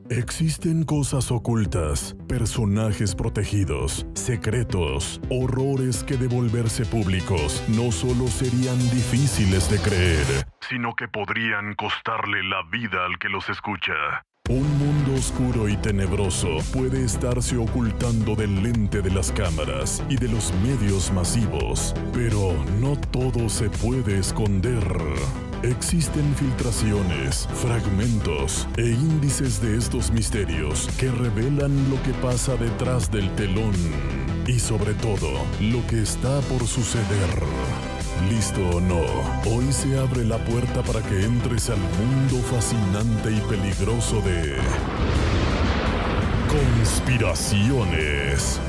Existen cosas ocultas, personajes protegidos, secretos, horrores que de volverse públicos no solo serían difíciles de creer, sino que podrían costarle la vida al que los escucha. Un mundo oscuro y tenebroso puede estarse ocultando del lente de las cámaras y de los medios masivos, pero no todo se puede esconder. Existen filtraciones, fragmentos e índices de estos misterios que revelan lo que pasa detrás del telón y sobre todo lo que está por suceder. ¿Listo o no? Hoy se abre la puerta para que entres al mundo fascinante y peligroso de conspiraciones.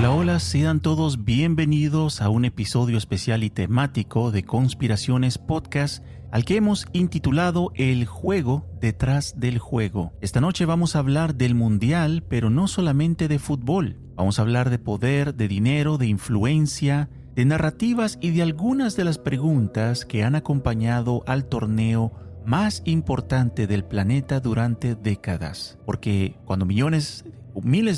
Hola, sean todos bienvenidos a un episodio especial y temático de Conspiraciones Podcast, al que hemos intitulado El juego detrás del juego. Esta noche vamos a hablar del mundial, pero no solamente de fútbol. Vamos a hablar de poder, de dinero, de influencia, de narrativas y de algunas de las preguntas que han acompañado al torneo más importante del planeta durante décadas. Porque cuando miles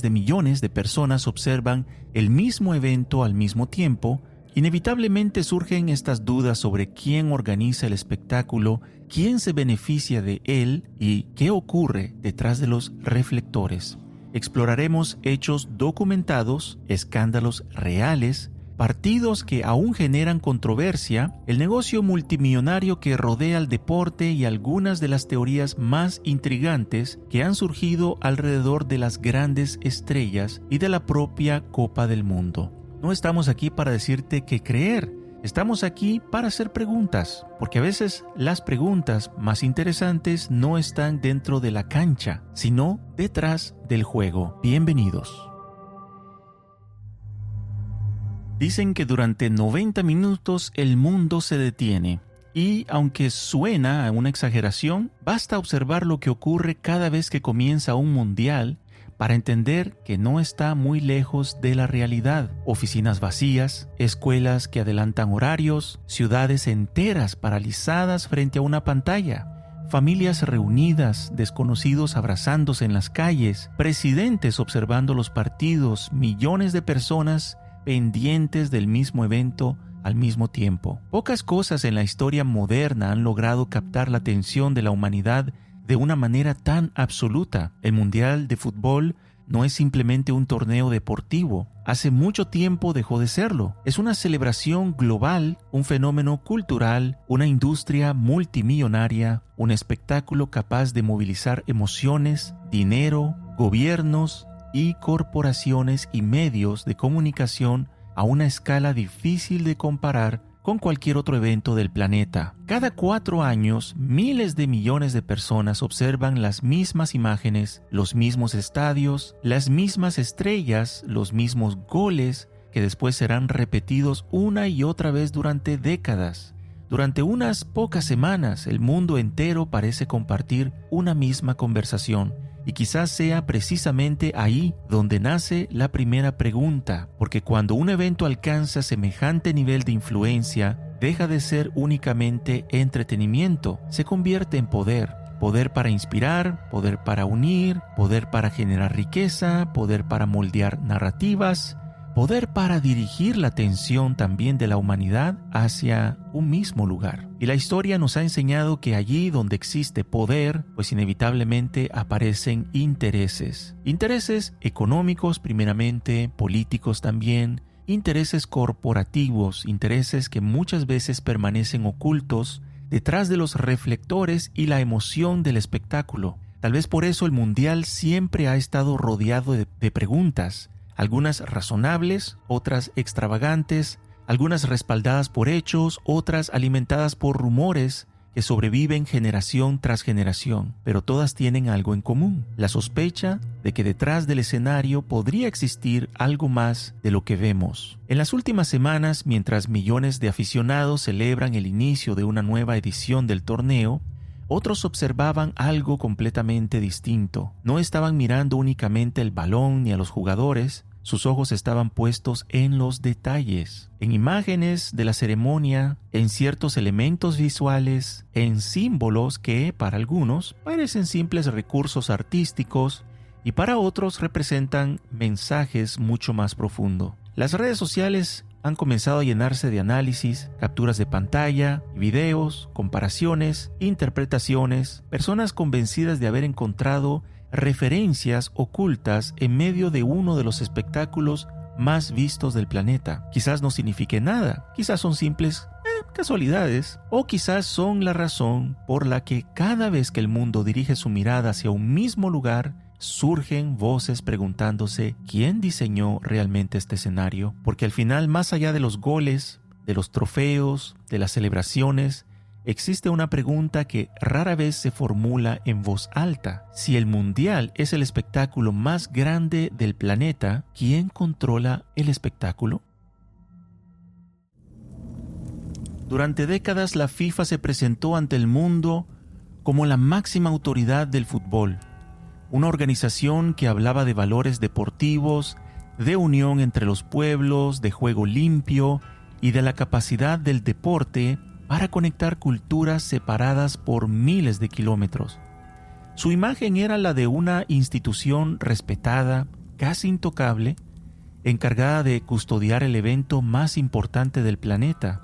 de millones de personas observan el mismo evento al mismo tiempo, inevitablemente surgen estas dudas sobre quién organiza el espectáculo, quién se beneficia de él y qué ocurre detrás de los reflectores. Exploraremos hechos documentados, escándalos reales, partidos que aún generan controversia, el negocio multimillonario que rodea al deporte y algunas de las teorías más intrigantes que han surgido alrededor de las grandes estrellas y de la propia Copa del Mundo. No estamos aquí para decirte qué creer, estamos aquí para hacer preguntas, porque a veces las preguntas más interesantes no están dentro de la cancha, sino detrás del juego. Bienvenidos. Dicen que durante 90 minutos el mundo se detiene. Y aunque suena a una exageración, basta observar lo que ocurre cada vez que comienza un mundial para entender que no está muy lejos de la realidad. Oficinas vacías, escuelas que adelantan horarios, ciudades enteras paralizadas frente a una pantalla, familias reunidas, desconocidos abrazándose en las calles, presidentes observando los partidos, millones de personas pendientes del mismo evento al mismo tiempo. Pocas cosas en la historia moderna han logrado captar la atención de la humanidad de una manera tan absoluta. El Mundial de Fútbol no es simplemente un torneo deportivo. Hace mucho tiempo dejó de serlo. Es una celebración global, un fenómeno cultural, una industria multimillonaria, un espectáculo capaz de movilizar emociones, dinero, gobiernos y corporaciones y medios de comunicación a una escala difícil de comparar con cualquier otro evento del planeta. Cada 4 años, miles de millones de personas observan las mismas imágenes, los mismos estadios, las mismas estrellas, los mismos goles, que después serán repetidos una y otra vez durante décadas. Durante unas pocas semanas, el mundo entero parece compartir una misma conversación. Y quizás sea precisamente ahí donde nace la primera pregunta, porque cuando un evento alcanza semejante nivel de influencia, deja de ser únicamente entretenimiento, se convierte en poder. Poder para inspirar, poder para unir, poder para generar riqueza, poder para moldear narrativas, poder para dirigir la atención también de la humanidad hacia un mismo lugar. Y la historia nos ha enseñado que allí donde existe poder, pues inevitablemente aparecen intereses. Intereses económicos primeramente, políticos también, intereses corporativos, intereses que muchas veces permanecen ocultos detrás de los reflectores y la emoción del espectáculo. Tal vez por eso el mundial siempre ha estado rodeado de preguntas, algunas razonables, otras extravagantes, algunas respaldadas por hechos, otras alimentadas por rumores que sobreviven generación tras generación, pero todas tienen algo en común: la sospecha de que detrás del escenario podría existir algo más de lo que vemos. En las últimas semanas, mientras millones de aficionados celebran el inicio de una nueva edición del torneo, otros observaban algo completamente distinto. No estaban mirando únicamente el balón ni a los jugadores, sus ojos estaban puestos en los detalles, en imágenes de la ceremonia, en ciertos elementos visuales, en símbolos que, para algunos, parecen simples recursos artísticos y para otros representan mensajes mucho más profundos. Las redes sociales han comenzado a llenarse de análisis, capturas de pantalla, videos, comparaciones, interpretaciones, personas convencidas de haber encontrado referencias ocultas en medio de uno de los espectáculos más vistos del planeta. Quizás no signifique nada, quizás son simples casualidades, o quizás son la razón por la que cada vez que el mundo dirige su mirada hacia un mismo lugar, surgen voces preguntándose ¿quién diseñó realmente este escenario? Porque al final, más allá de los goles, de los trofeos, de las celebraciones, existe una pregunta que rara vez se formula en voz alta. Si el Mundial es el espectáculo más grande del planeta, ¿quién controla el espectáculo? Durante décadas, la FIFA se presentó ante el mundo como la máxima autoridad del fútbol, una organización que hablaba de valores deportivos, de unión entre los pueblos, de juego limpio y de la capacidad del deporte para conectar culturas separadas por miles de kilómetros. Su imagen era la de una institución respetada, casi intocable, encargada de custodiar el evento más importante del planeta.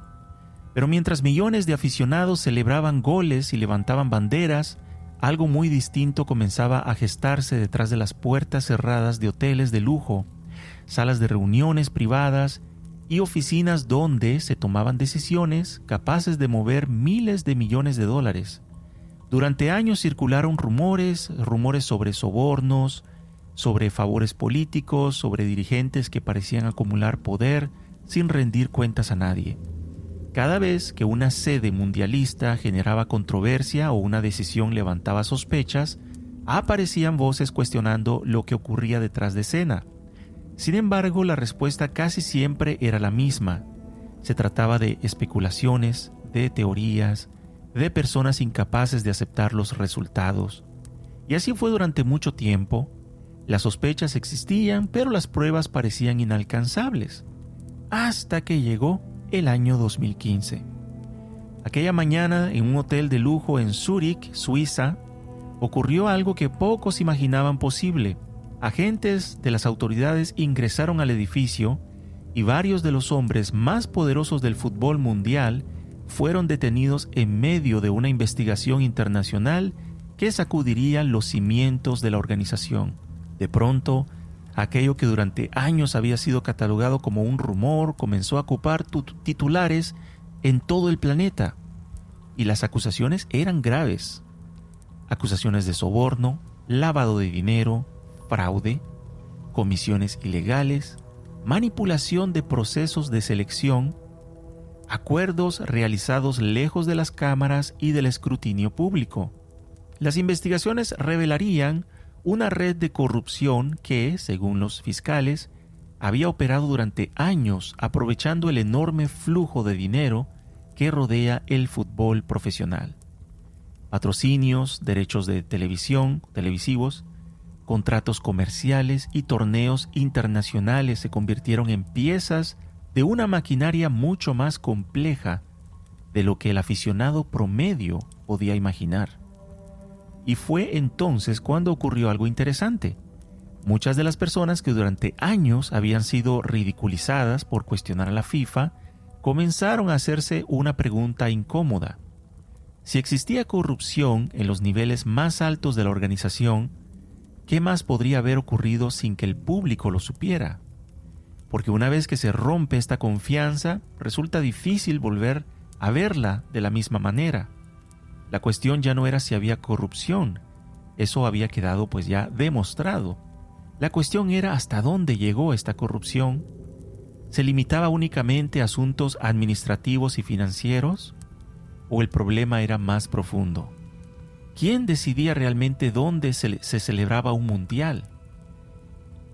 Pero mientras millones de aficionados celebraban goles y levantaban banderas, algo muy distinto comenzaba a gestarse detrás de las puertas cerradas de hoteles de lujo, salas de reuniones privadas y oficinas donde se tomaban decisiones capaces de mover miles de millones de dólares. Durante años circularon rumores sobre sobornos, sobre favores políticos, sobre dirigentes que parecían acumular poder sin rendir cuentas a nadie. Cada vez que una sede mundialista generaba controversia o una decisión levantaba sospechas, aparecían voces cuestionando lo que ocurría detrás de escena. Sin embargo, la respuesta casi siempre era la misma. Se trataba de especulaciones, de teorías, de personas incapaces de aceptar los resultados. Y así fue durante mucho tiempo. Las sospechas existían, pero las pruebas parecían inalcanzables. Hasta que llegó el año 2015. Aquella mañana, en un hotel de lujo en Zúrich, Suiza, ocurrió algo que pocos imaginaban posible. Agentes de las autoridades ingresaron al edificio y varios de los hombres más poderosos del fútbol mundial fueron detenidos en medio de una investigación internacional que sacudiría los cimientos de la organización. De pronto, aquello que durante años había sido catalogado como un rumor comenzó a ocupar titulares en todo el planeta. Y las acusaciones eran graves. Acusaciones de soborno, lavado de dinero, fraude, comisiones ilegales, manipulación de procesos de selección, acuerdos realizados lejos de las cámaras y del escrutinio público. Las investigaciones revelarían una red de corrupción que, según los fiscales, había operado durante años aprovechando el enorme flujo de dinero que rodea el fútbol profesional. Patrocinios, derechos de televisivos, contratos comerciales y torneos internacionales se convirtieron en piezas de una maquinaria mucho más compleja de lo que el aficionado promedio podía imaginar. Y fue entonces cuando ocurrió algo interesante. Muchas de las personas que durante años habían sido ridiculizadas por cuestionar a la FIFA comenzaron a hacerse una pregunta incómoda. Si existía corrupción en los niveles más altos de la organización, ¿qué más podría haber ocurrido sin que el público lo supiera? Porque una vez que se rompe esta confianza, resulta difícil volver a verla de la misma manera. La cuestión ya no era si había corrupción, eso había quedado pues ya demostrado. La cuestión era hasta dónde llegó esta corrupción. ¿Se limitaba únicamente a asuntos administrativos y financieros? ¿O el problema era más profundo? ¿Quién decidía realmente dónde se celebraba un mundial?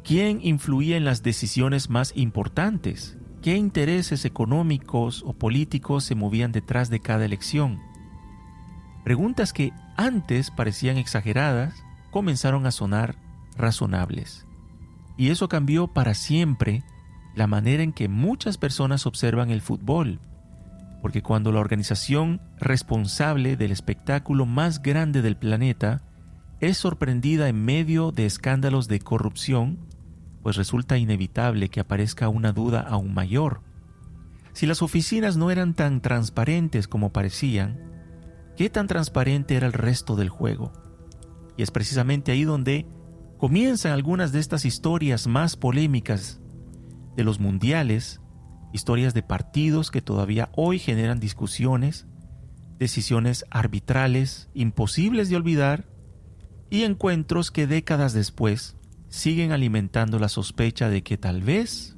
¿Quién influía en las decisiones más importantes? ¿Qué intereses económicos o políticos se movían detrás de cada elección? Preguntas que antes parecían exageradas comenzaron a sonar razonables. Y eso cambió para siempre la manera en que muchas personas observan el fútbol. Porque cuando la organización responsable del espectáculo más grande del planeta es sorprendida en medio de escándalos de corrupción, pues resulta inevitable que aparezca una duda aún mayor. Si las oficinas no eran tan transparentes como parecían, ¿qué tan transparente era el resto del juego? Y es precisamente ahí donde comienzan algunas de estas historias más polémicas de los mundiales, historias de partidos que todavía hoy generan discusiones, decisiones arbitrales imposibles de olvidar y encuentros que décadas después siguen alimentando la sospecha de que tal vez,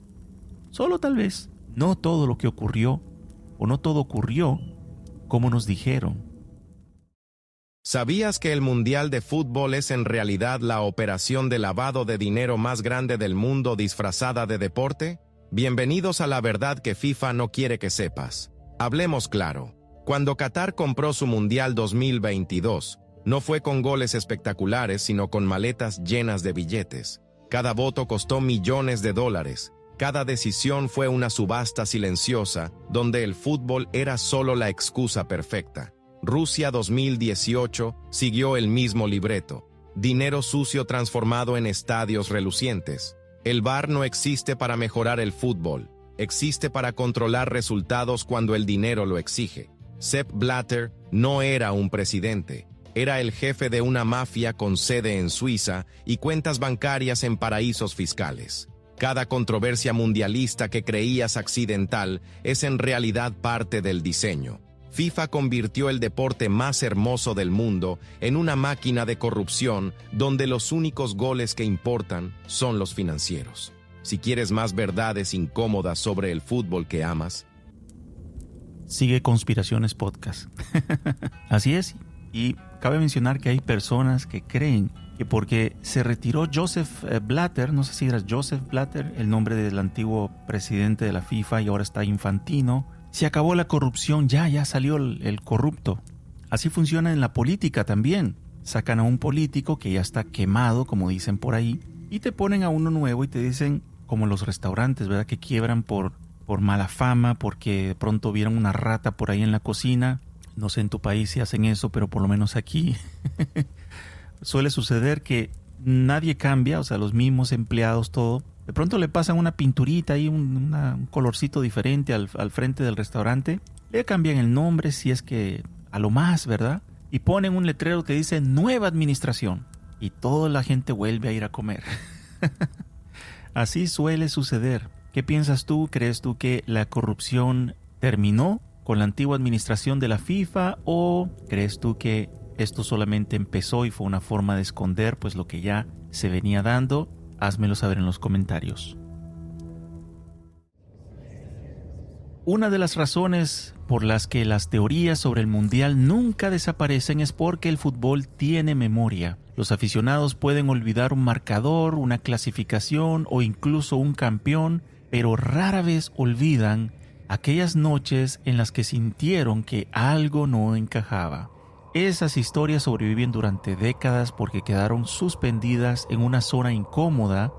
solo tal vez, no todo lo que ocurrió o no todo ocurrió como nos dijeron. ¿Sabías que el Mundial de Fútbol es en realidad la operación de lavado de dinero más grande del mundo disfrazada de deporte? Bienvenidos a la verdad que FIFA no quiere que sepas. Hablemos claro. Cuando Qatar compró su Mundial 2022, no fue con goles espectaculares, sino con maletas llenas de billetes. Cada voto costó millones de dólares. Cada decisión fue una subasta silenciosa, donde el fútbol era solo la excusa perfecta. Rusia 2018 siguió el mismo libreto. Dinero sucio transformado en estadios relucientes. El VAR no existe para mejorar el fútbol. Existe para controlar resultados cuando el dinero lo exige. Sepp Blatter no era un presidente. Era el jefe de una mafia con sede en Suiza y cuentas bancarias en paraísos fiscales. Cada controversia mundialista que creías accidental es en realidad parte del diseño. FIFA convirtió el deporte más hermoso del mundo en una máquina de corrupción donde los únicos goles que importan son los financieros. Si quieres más verdades incómodas sobre el fútbol que amas, sigue Conspiraciones Podcast. Así es, y cabe mencionar que hay personas que creen que porque se retiró Joseph Blatter, no sé si era Joseph Blatter, el nombre del antiguo presidente de la FIFA, y ahora está Infantino, se acabó la corrupción, ya salió el corrupto. Así funciona en la política también. Sacan a un político que ya está quemado, como dicen por ahí, y te ponen a uno nuevo y te dicen, como los restaurantes, ¿verdad? Que quiebran por mala fama, porque de pronto vieron una rata por ahí en la cocina. No sé en tu país si hacen eso, pero por lo menos aquí suele suceder que nadie cambia, o sea, los mismos empleados, todo. De pronto le pasan una pinturita ahí, un colorcito diferente al frente del restaurante. Le cambian el nombre, si es que a lo más, ¿verdad? Y ponen un letrero que dice Nueva Administración. Y toda la gente vuelve a ir a comer. Así suele suceder. ¿Qué piensas tú? ¿Crees tú que la corrupción terminó con la antigua administración de la FIFA? ¿O crees tú que esto solamente empezó y fue una forma de esconder pues lo que ya se venía dando? Házmelo saber en los comentarios. Una de las razones por las que las teorías sobre el mundial nunca desaparecen es porque el fútbol tiene memoria. Los aficionados pueden olvidar un marcador, una clasificación o incluso un campeón, pero rara vez olvidan aquellas noches en las que sintieron que algo no encajaba. Esas historias sobreviven durante décadas porque quedaron suspendidas en una zona incómoda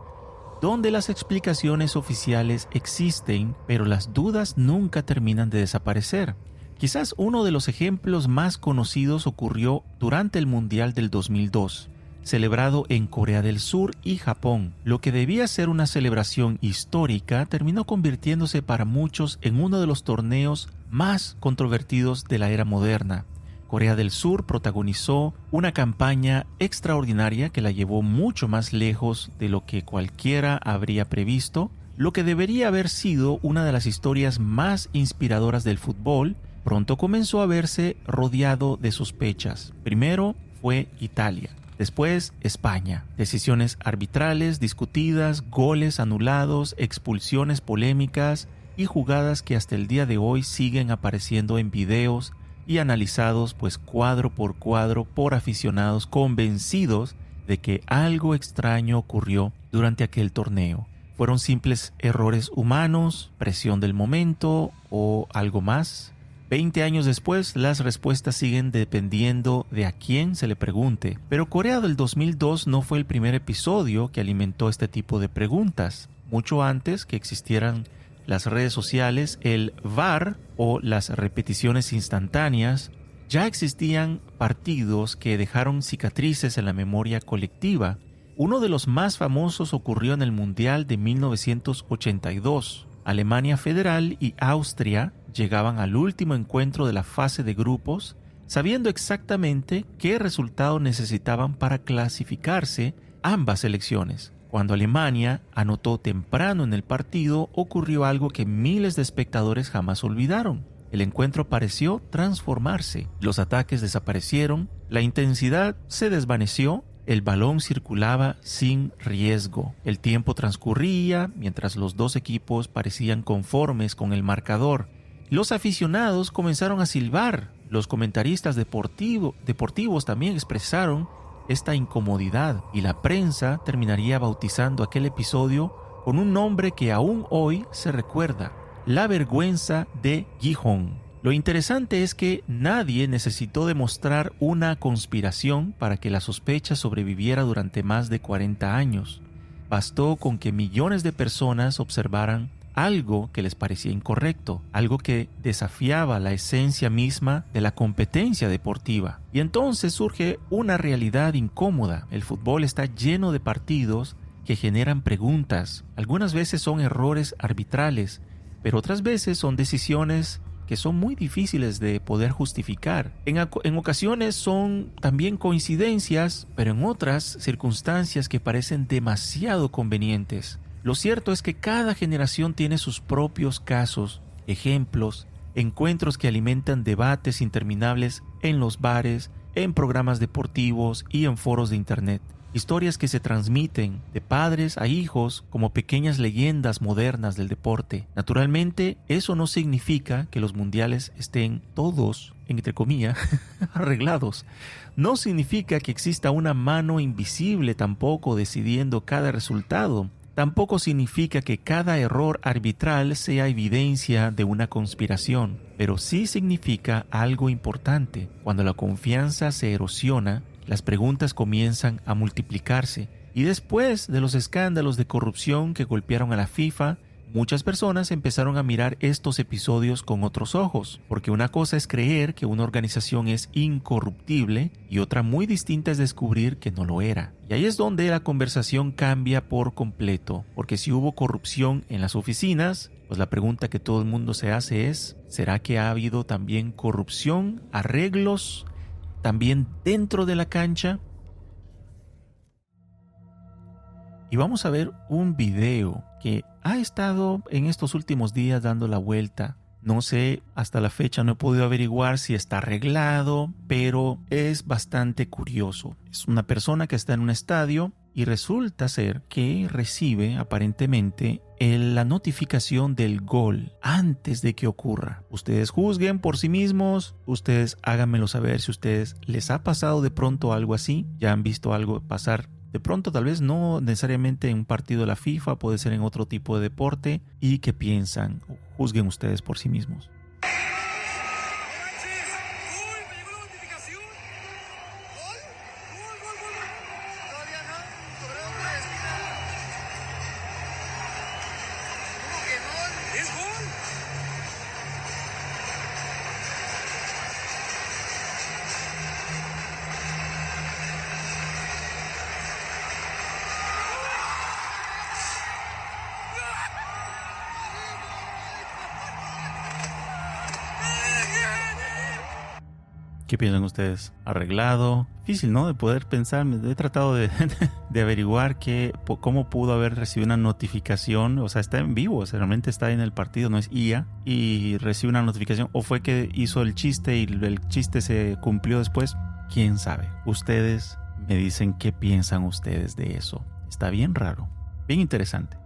donde las explicaciones oficiales existen, pero las dudas nunca terminan de desaparecer. Quizás uno de los ejemplos más conocidos ocurrió durante el Mundial del 2002, celebrado en Corea del Sur y Japón. Lo que debía ser una celebración histórica terminó convirtiéndose para muchos en uno de los torneos más controvertidos de la era moderna. Corea del Sur protagonizó una campaña extraordinaria que la llevó mucho más lejos de lo que cualquiera habría previsto. Lo que debería haber sido una de las historias más inspiradoras del fútbol, pronto comenzó a verse rodeado de sospechas. Primero fue Italia, después España. Decisiones arbitrales discutidas, goles anulados, expulsiones polémicas y jugadas que hasta el día de hoy siguen apareciendo en videos y analizados pues cuadro por cuadro por aficionados convencidos de que algo extraño ocurrió durante aquel torneo. ¿Fueron simples errores humanos, presión del momento o algo más? 20 años después, las respuestas siguen dependiendo de a quién se le pregunte. Pero Corea del 2002 no fue el primer episodio que alimentó este tipo de preguntas. Mucho antes que existieran las redes sociales, el VAR o las repeticiones instantáneas, ya existían partidos que dejaron cicatrices en la memoria colectiva. Uno de los más famosos ocurrió en el Mundial de 1982. Alemania Federal y Austria llegaban al último encuentro de la fase de grupos, sabiendo exactamente qué resultado necesitaban para clasificarse ambas selecciones. Cuando Alemania anotó temprano en el partido, ocurrió algo que miles de espectadores jamás olvidaron. El encuentro pareció transformarse. Los ataques desaparecieron, la intensidad se desvaneció, el balón circulaba sin riesgo. El tiempo transcurría mientras los dos equipos parecían conformes con el marcador. Los aficionados comenzaron a silbar. Los comentaristas deportivos también expresaron esta incomodidad y la prensa terminaría bautizando aquel episodio con un nombre que aún hoy se recuerda: la vergüenza de Gijón. Lo interesante es que nadie necesitó demostrar una conspiración para que la sospecha sobreviviera durante más de 40 años. Bastó con que millones de personas observaran algo que les parecía incorrecto, algo que desafiaba la esencia misma de la competencia deportiva. Y entonces surge una realidad incómoda. El fútbol está lleno de partidos que generan preguntas. Algunas veces son errores arbitrales, pero otras veces son decisiones que son muy difíciles de poder justificar. En ocasiones son también coincidencias, pero en otras circunstancias que parecen demasiado convenientes. Lo cierto es que cada generación tiene sus propios casos, ejemplos, encuentros que alimentan debates interminables en los bares, en programas deportivos y en foros de internet. Historias que se transmiten de padres a hijos como pequeñas leyendas modernas del deporte. Naturalmente, eso no significa que los mundiales estén todos, entre comillas, arreglados. No significa que exista una mano invisible tampoco decidiendo cada resultado. Tampoco significa que cada error arbitral sea evidencia de una conspiración, pero sí significa algo importante. Cuando la confianza se erosiona, las preguntas comienzan a multiplicarse. Y después de los escándalos de corrupción que golpearon a la FIFA, muchas personas empezaron a mirar estos episodios con otros ojos, porque una cosa es creer que una organización es incorruptible y otra muy distinta es descubrir que no lo era. Y ahí es donde la conversación cambia por completo, porque si hubo corrupción en las oficinas, pues la pregunta que todo el mundo se hace es: ¿será que ha habido también corrupción, arreglos, también dentro de la cancha? Y vamos a ver un video que ha estado en estos últimos días dando la vuelta. No sé, hasta la fecha no he podido averiguar si está arreglado, pero es bastante curioso. Es una persona que está en un estadio y resulta ser que recibe aparentemente la notificación del gol antes de que ocurra. Ustedes juzguen por sí mismos, ustedes háganmelo saber si a ustedes les ha pasado de pronto algo así, ya han visto algo pasar. De pronto, tal vez no necesariamente en un partido de la FIFA, puede ser en otro tipo de deporte. ¿Y qué piensan? Juzguen ustedes por sí mismos. ¿Qué piensan ustedes? ¿Arreglado? Difícil, ¿no? De poder pensar. He tratado de averiguar cómo pudo haber recibido una notificación. O sea, está en vivo. O sea, realmente está en el partido, no es IA. Y recibe una notificación. ¿O fue que hizo el chiste y el chiste se cumplió después? ¿Quién sabe? Ustedes me dicen qué piensan ustedes de eso. Está bien raro. Bien interesante.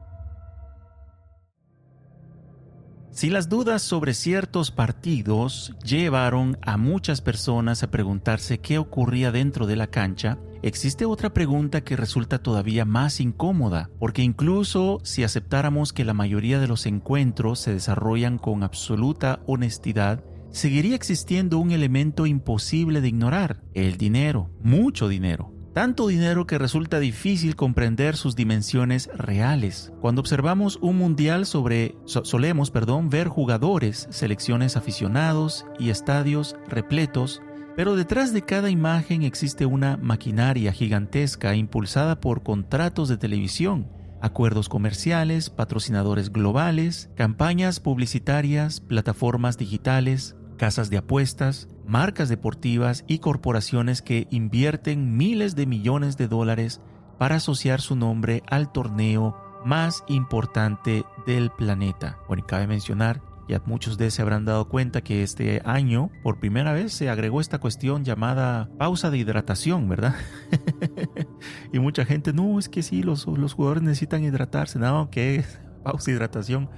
Si las dudas sobre ciertos partidos llevaron a muchas personas a preguntarse qué ocurría dentro de la cancha, existe otra pregunta que resulta todavía más incómoda, porque incluso si aceptáramos que la mayoría de los encuentros se desarrollan con absoluta honestidad, seguiría existiendo un elemento imposible de ignorar: el dinero, mucho dinero. Tanto dinero que resulta difícil comprender sus dimensiones reales. Cuando observamos un mundial solemos ver jugadores, selecciones, aficionados y estadios repletos, pero detrás de cada imagen existe una maquinaria gigantesca impulsada por contratos de televisión, acuerdos comerciales, patrocinadores globales, campañas publicitarias, plataformas digitales, casas de apuestas, marcas deportivas y corporaciones que invierten miles de millones de dólares para asociar su nombre al torneo más importante del planeta. Bueno, cabe mencionar, ya muchos de se habrán dado cuenta que este año por primera vez se agregó esta cuestión llamada pausa de hidratación, ¿verdad? Y mucha gente, no, es que sí, los jugadores necesitan hidratarse. No, ¿qué pausa de hidratación?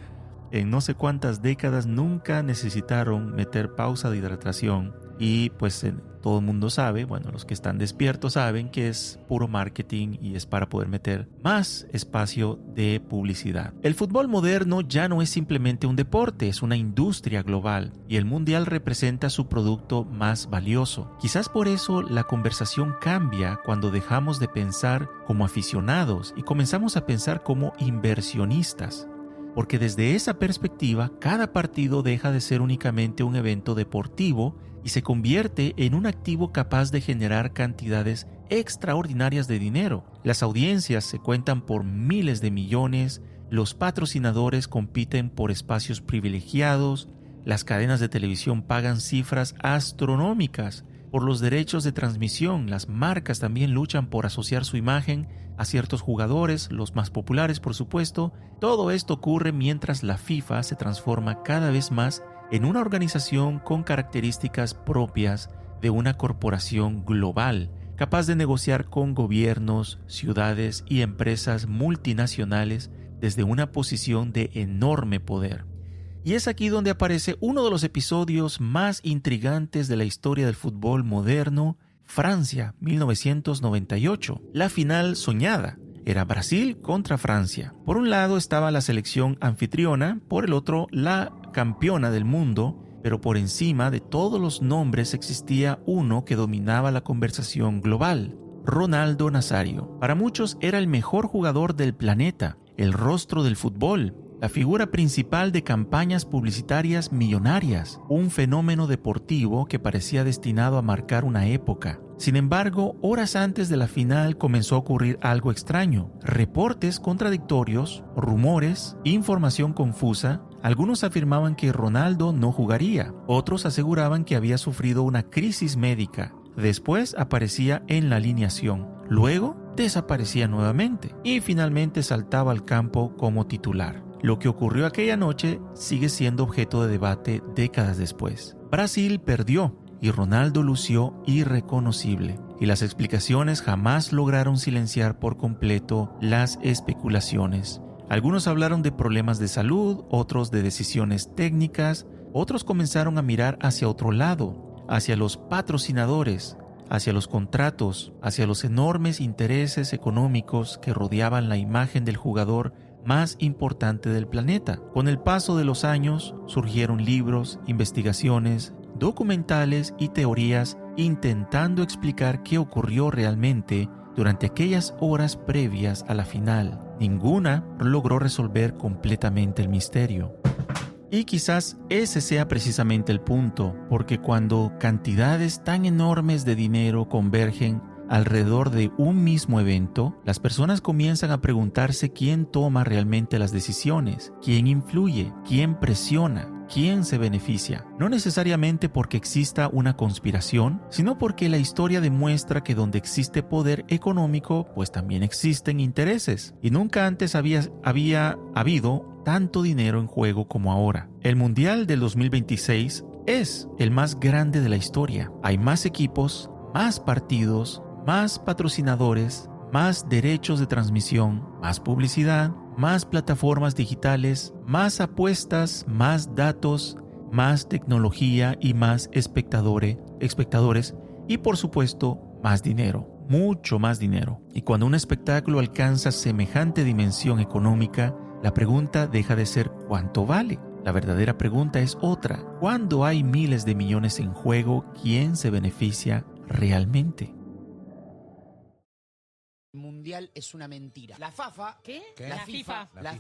En no sé cuántas décadas nunca necesitaron meter pausa de hidratación, y pues todo el mundo sabe, bueno, los que están despiertos saben que es puro marketing y es para poder meter más espacio de publicidad. El fútbol moderno ya no es simplemente un deporte, es una industria global, y el mundial representa su producto más valioso. Quizás por eso la conversación cambia cuando dejamos de pensar como aficionados y comenzamos a pensar como inversionistas. Porque desde esa perspectiva, cada partido deja de ser únicamente un evento deportivo y se convierte en un activo capaz de generar cantidades extraordinarias de dinero. Las audiencias se cuentan por miles de millones, los patrocinadores compiten por espacios privilegiados, las cadenas de televisión pagan cifras astronómicas por los derechos de transmisión, las marcas también luchan por asociar su imagen a ciertos jugadores, los más populares por supuesto. Todo esto ocurre mientras la FIFA se transforma cada vez más en una organización con características propias de una corporación global, capaz de negociar con gobiernos, ciudades y empresas multinacionales desde una posición de enorme poder. Y es aquí donde aparece uno de los episodios más intrigantes de la historia del fútbol moderno: Francia, 1998. La final soñada era Brasil contra Francia. Por un lado estaba la selección anfitriona, por el otro la campeona del mundo, pero por encima de todos los nombres existía uno que dominaba la conversación global: Ronaldo Nazario. Para muchos era el mejor jugador del planeta, el rostro del fútbol, la figura principal de campañas publicitarias millonarias, un fenómeno deportivo que parecía destinado a marcar una época. Sin embargo, horas antes de la final comenzó a ocurrir algo extraño. Reportes contradictorios, rumores, información confusa. Algunos afirmaban que Ronaldo no jugaría, otros aseguraban que había sufrido una crisis médica. Después aparecía en la alineación, luego desaparecía nuevamente y finalmente saltaba al campo como titular. Lo que ocurrió aquella noche sigue siendo objeto de debate décadas después. Brasil perdió y Ronaldo lució irreconocible, y las explicaciones jamás lograron silenciar por completo las especulaciones. Algunos hablaron de problemas de salud, otros de decisiones técnicas, otros comenzaron a mirar hacia otro lado, hacia los patrocinadores, hacia los contratos, hacia los enormes intereses económicos que rodeaban la imagen del jugador más importante del planeta. Con el paso de los años surgieron libros, investigaciones, documentales y teorías intentando explicar qué ocurrió realmente durante aquellas horas previas a la final. Ninguna logró resolver completamente el misterio. Y quizás ese sea precisamente el punto, porque cuando cantidades tan enormes de dinero convergen alrededor de un mismo evento, las personas comienzan a preguntarse quién toma realmente las decisiones, quién influye, quién presiona, quién se beneficia. No necesariamente porque exista una conspiración, sino porque la historia demuestra que donde existe poder económico, pues también existen intereses. Y nunca antes había habido tanto dinero en juego como ahora. El Mundial del 2026 es el más grande de la historia. Hay más equipos, más partidos, más patrocinadores, más derechos de transmisión, más publicidad, más plataformas digitales, más apuestas, más datos, más tecnología y más espectadores y por supuesto más dinero, mucho más dinero. Y cuando un espectáculo alcanza semejante dimensión económica, la pregunta deja de ser ¿cuánto vale? La verdadera pregunta es otra. Cuando hay miles de millones en juego, ¿quién se beneficia realmente? El mundial es una mentira. La FAFA, ¿Qué? La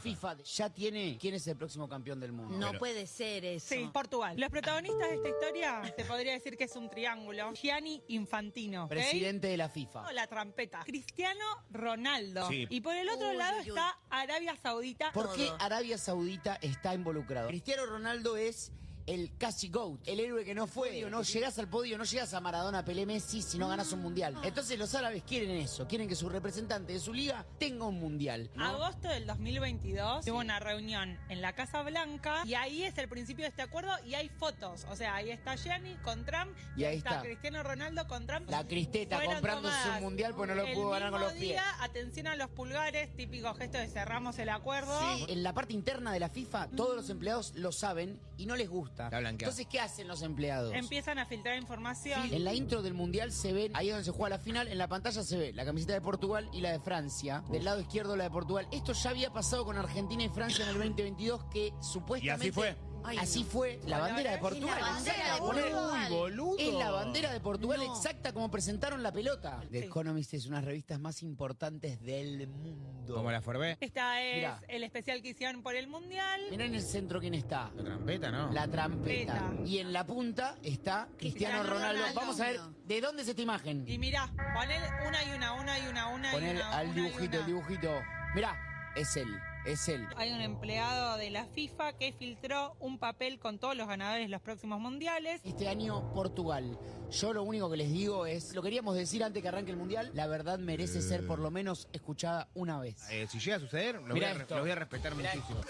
FIFA ya tiene quién es el próximo campeón del mundo. No puede ser eso. Sí, Portugal. Los protagonistas de esta historia se podría decir que es un triángulo. Gianni Infantino, ¿ok? Presidente de la FIFA. No, la trampeta. Cristiano Ronaldo. Sí. Y por el otro lado está Arabia Saudita. ¿Por qué Arabia Saudita está involucrado? Cristiano Ronaldo es el casi GOAT, el héroe que no fue. No llegas al podio, no llegas a Maradona, Pelé, Messi si no ganas un mundial. Entonces los árabes quieren eso, quieren que su representante de su liga tenga un mundial, ¿no? Agosto del 2022 hubo una reunión en la Casa Blanca y ahí es el principio de este acuerdo y hay fotos. O sea, ahí está Gianni con Trump Y ahí está. Cristiano Ronaldo con Trump. La cristeta Fueron comprándose tomadas un mundial pues no lo el pudo ganar con mismo los pies. día, atención a los pulgares, típico gesto de cerramos el acuerdo. En la parte interna de la FIFA, todos los empleados lo saben y no les gusta. La blanquean. Entonces, ¿qué hacen los empleados? Empiezan a filtrar información. En la intro del mundial se ven, ahí donde se juega la final, en la pantalla se ve la camiseta de Portugal y la de Francia. Del lado izquierdo la de Portugal. Esto ya había pasado con Argentina y Francia en el 2022, que supuestamente... Y así fue. Así fue la bandera de Portugal. la bandera exacta, de poner- Portugal. Uy, boludo. Es la bandera de Portugal No. exacta como presentaron la pelota. The Sí. Economist es una de las revistas más importantes del mundo. Como la Forbes. Esta es Mirá. el especial que hicieron por el Mundial. Mirá en el centro quién está. La trampeta, ¿no? La trampeta. Trampeta. Y en la punta está Cristiano Ronaldo. Ronaldo. Vamos a ver, ¿de dónde es esta imagen? Y mirá, ponele una y una y una Poner y una. al una y dibujito, una. el dibujito. Mirá, es él, es él. Hay un empleado de la FIFA que filtró un papel con todos los ganadores de los próximos mundiales. Este año Portugal. Yo lo único que les digo es, lo queríamos decir antes que arranque el mundial, la verdad merece ser por lo menos escuchada una vez. Si llega a suceder, lo voy Mirá a, esto. lo voy a respetar Mirá muchísimo.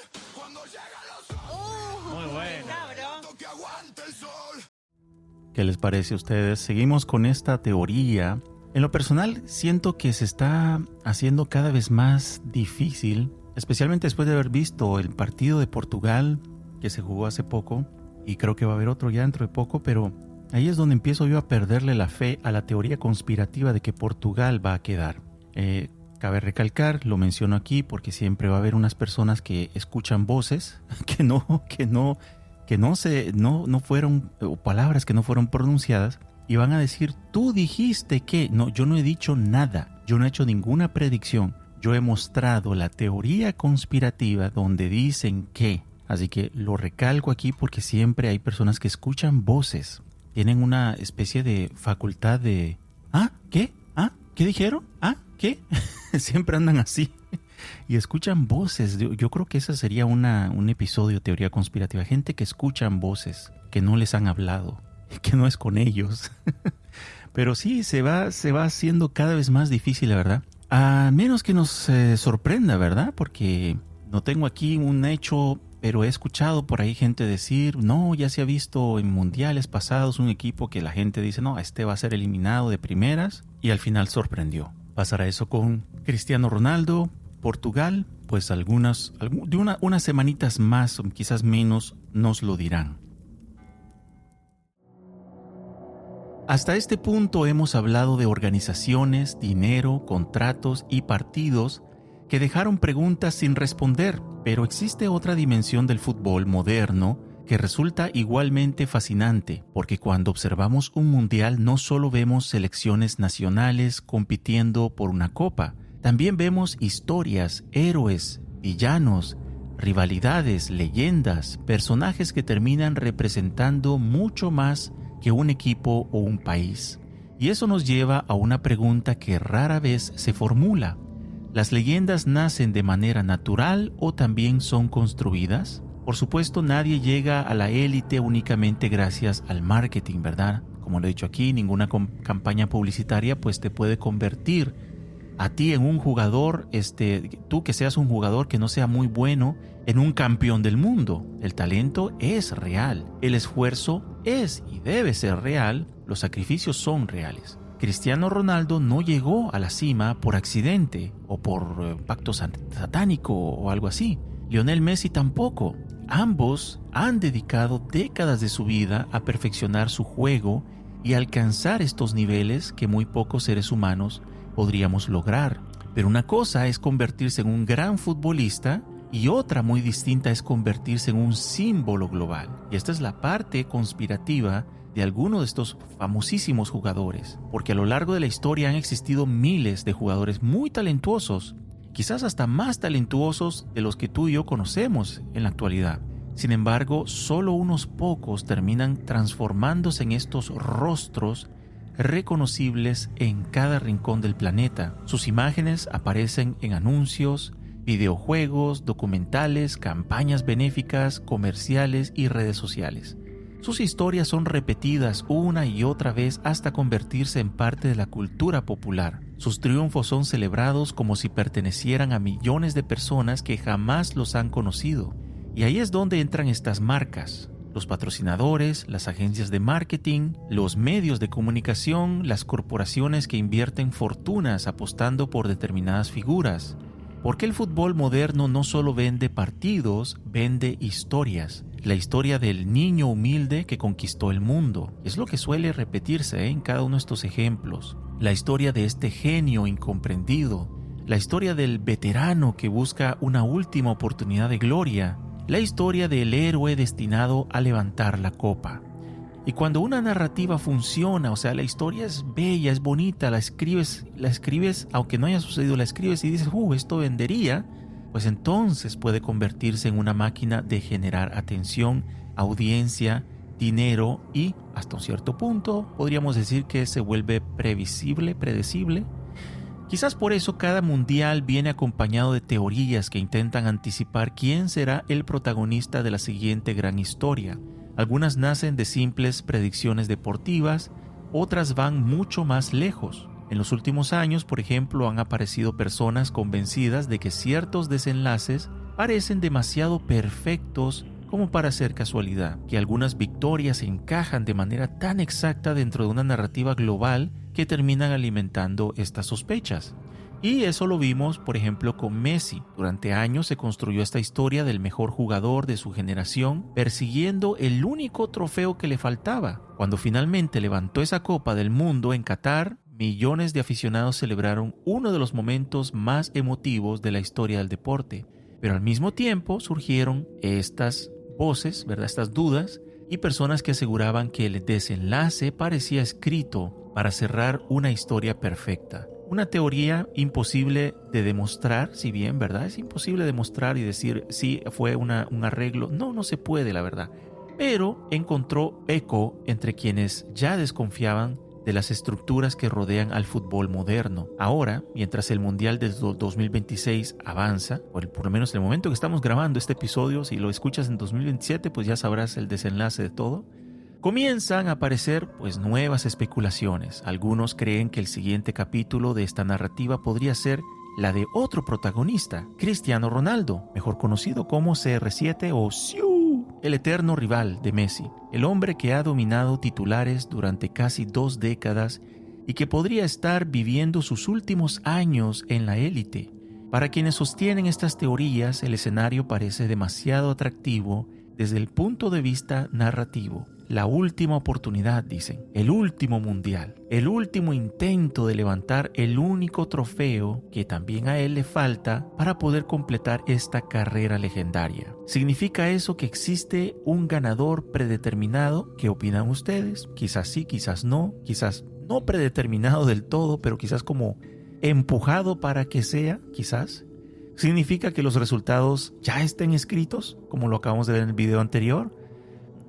Muy bueno. Cabro. ¿Qué les parece a ustedes? Seguimos con esta teoría. En lo personal, siento que se está haciendo cada vez más difícil, especialmente después de haber visto el partido de Portugal que se jugó hace poco, y creo que va a haber otro ya dentro de poco, pero ahí es donde empiezo yo a perderle la fe a la teoría conspirativa de que Portugal va a quedar. Cabe recalcar, lo menciono aquí porque siempre va a haber unas personas que escuchan voces que no fueron, o palabras que no fueron pronunciadas, y van a decir, tú dijiste que... No, yo no he dicho nada, yo no he hecho ninguna predicción, yo he mostrado la teoría conspirativa donde dicen que... Así que lo recalco aquí porque siempre hay personas que escuchan voces, tienen una especie de facultad de... ¿Ah? ¿Qué? ¿Ah? ¿Qué dijeron? ¿Ah? ¿Qué? Siempre andan así y escuchan voces. Yo creo que ese sería un episodio de teoría conspirativa. Gente que escuchan voces que no les han hablado, que no es con ellos. Pero sí, se va haciendo cada vez más difícil, la verdad. A menos que nos sorprenda, ¿verdad? Porque no tengo aquí un hecho, pero he escuchado por ahí gente decir, no, ya se ha visto en mundiales pasados un equipo que la gente dice, no, este va a ser eliminado de primeras, y al final sorprendió. ¿Pasará eso con Cristiano Ronaldo, Portugal? Pues unas semanitas más, o quizás menos, nos lo dirán. Hasta este punto hemos hablado de organizaciones, dinero, contratos y partidos que dejaron preguntas sin responder, pero existe otra dimensión del fútbol moderno que resulta igualmente fascinante, porque cuando observamos un mundial no solo vemos selecciones nacionales compitiendo por una copa, también vemos historias, héroes, villanos, rivalidades, leyendas, personajes que terminan representando mucho más que un equipo o un país. Y eso nos lleva a una pregunta que rara vez se formula. ¿Las leyendas nacen de manera natural o también son construidas? Por supuesto, nadie llega a la élite únicamente gracias al marketing, ¿verdad? Como lo he dicho aquí, ninguna campaña publicitaria pues te puede convertir a ti en un jugador, tú que seas un jugador que no sea muy bueno, en un campeón del mundo. El talento es real, el esfuerzo es y debe ser real, los sacrificios son reales. Cristiano Ronaldo no llegó a la cima por accidente o por pacto satánico o algo así. Lionel Messi tampoco. Ambos han dedicado décadas de su vida a perfeccionar su juego y alcanzar estos niveles que muy pocos seres humanos podríamos lograr. Pero una cosa es convertirse en un gran futbolista y otra muy distinta es convertirse en un símbolo global. Y esta es la parte conspirativa de algunos de estos famosísimos jugadores, porque a lo largo de la historia han existido miles de jugadores muy talentuosos, quizás hasta más talentuosos de los que tú y yo conocemos en la actualidad. Sin embargo, solo unos pocos terminan transformándose en estos rostros reconocibles en cada rincón del planeta. Sus imágenes aparecen en anuncios, videojuegos, documentales, campañas benéficas, comerciales y redes sociales. Sus historias son repetidas una y otra vez hasta convertirse en parte de la cultura popular. Sus triunfos son celebrados como si pertenecieran a millones de personas que jamás los han conocido. Y ahí es donde entran estas marcas. Los patrocinadores, las agencias de marketing, los medios de comunicación, las corporaciones que invierten fortunas apostando por determinadas figuras. Porque el fútbol moderno no solo vende partidos, vende historias. La historia del niño humilde que conquistó el mundo. Es lo que suele repetirse en cada uno de estos ejemplos. La historia de este genio incomprendido. La historia del veterano que busca una última oportunidad de gloria. La historia del héroe destinado a levantar la copa. Y cuando una narrativa funciona, o sea, la historia es bella, es bonita, la escribes, aunque no haya sucedido, la escribes y dices, esto vendería, pues entonces puede convertirse en una máquina de generar atención, audiencia, dinero y, hasta un cierto punto, podríamos decir que se vuelve previsible, predecible. Quizás por eso cada mundial viene acompañado de teorías que intentan anticipar quién será el protagonista de la siguiente gran historia. Algunas nacen de simples predicciones deportivas, otras van mucho más lejos. En los últimos años, por ejemplo, han aparecido personas convencidas de que ciertos desenlaces parecen demasiado perfectos como para ser casualidad, que algunas victorias encajan de manera tan exacta dentro de una narrativa global que terminan alimentando estas sospechas. Y eso lo vimos, por ejemplo, con Messi. Durante años se construyó esta historia del mejor jugador de su generación, persiguiendo el único trofeo que le faltaba. Cuando finalmente levantó esa Copa del Mundo en Qatar, millones de aficionados celebraron uno de los momentos más emotivos de la historia del deporte. Pero al mismo tiempo surgieron estas voces, ¿verdad? Estas dudas y personas que aseguraban que el desenlace parecía escrito para cerrar una historia perfecta. Una teoría imposible de demostrar, si bien, ¿verdad? Es imposible demostrar y decir si fue un arreglo. No se puede, la verdad. Pero encontró eco entre quienes ya desconfiaban de las estructuras que rodean al fútbol moderno. Ahora, mientras el Mundial del 2026 avanza, o por lo menos en el momento que estamos grabando este episodio, si lo escuchas en 2027, pues ya sabrás el desenlace de todo. Comienzan a aparecer nuevas especulaciones. Algunos creen que el siguiente capítulo de esta narrativa podría ser la de otro protagonista, Cristiano Ronaldo, mejor conocido como CR7 o Siu, el eterno rival de Messi, el hombre que ha dominado titulares durante casi 2 décadas y que podría estar viviendo sus últimos años en la élite. Para quienes sostienen estas teorías, el escenario parece demasiado atractivo desde el punto de vista narrativo. La última oportunidad, dicen, el último mundial, el último intento de levantar el único trofeo que también a él le falta para poder completar esta carrera legendaria. ¿Significa eso que existe un ganador predeterminado? ¿Qué opinan ustedes? Quizás sí, quizás no predeterminado del todo, pero quizás como empujado para que sea, quizás. ¿Significa que los resultados ya estén escritos, como lo acabamos de ver en el video anterior?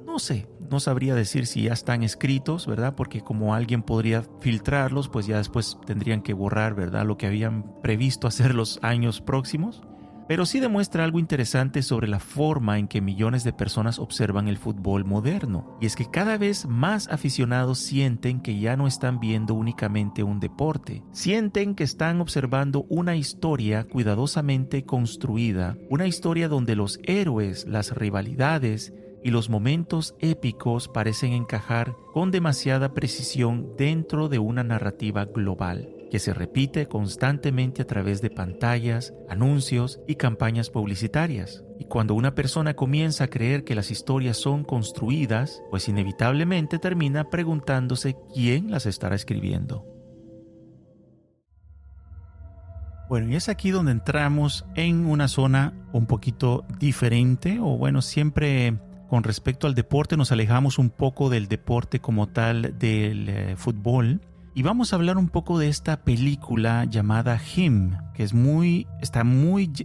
No sé, no sabría decir si ya están escritos, ¿verdad? Porque como alguien podría filtrarlos, pues ya después tendrían que borrar, ¿verdad? Lo que habían previsto hacer los años próximos. Pero sí demuestra algo interesante sobre la forma en que millones de personas observan el fútbol moderno. Y es que cada vez más aficionados sienten que ya no están viendo únicamente un deporte. Sienten que están observando una historia cuidadosamente construida. Una historia donde los héroes, las rivalidades y los momentos épicos parecen encajar con demasiada precisión dentro de una narrativa global, que se repite constantemente a través de pantallas, anuncios y campañas publicitarias. Y cuando una persona comienza a creer que las historias son construidas, pues inevitablemente termina preguntándose quién las estará escribiendo. Bueno, y es aquí donde entramos en una zona un poquito diferente, o bueno, siempre con respecto al deporte nos alejamos un poco del deporte como tal del fútbol. Y vamos a hablar un poco de esta película llamada Him, que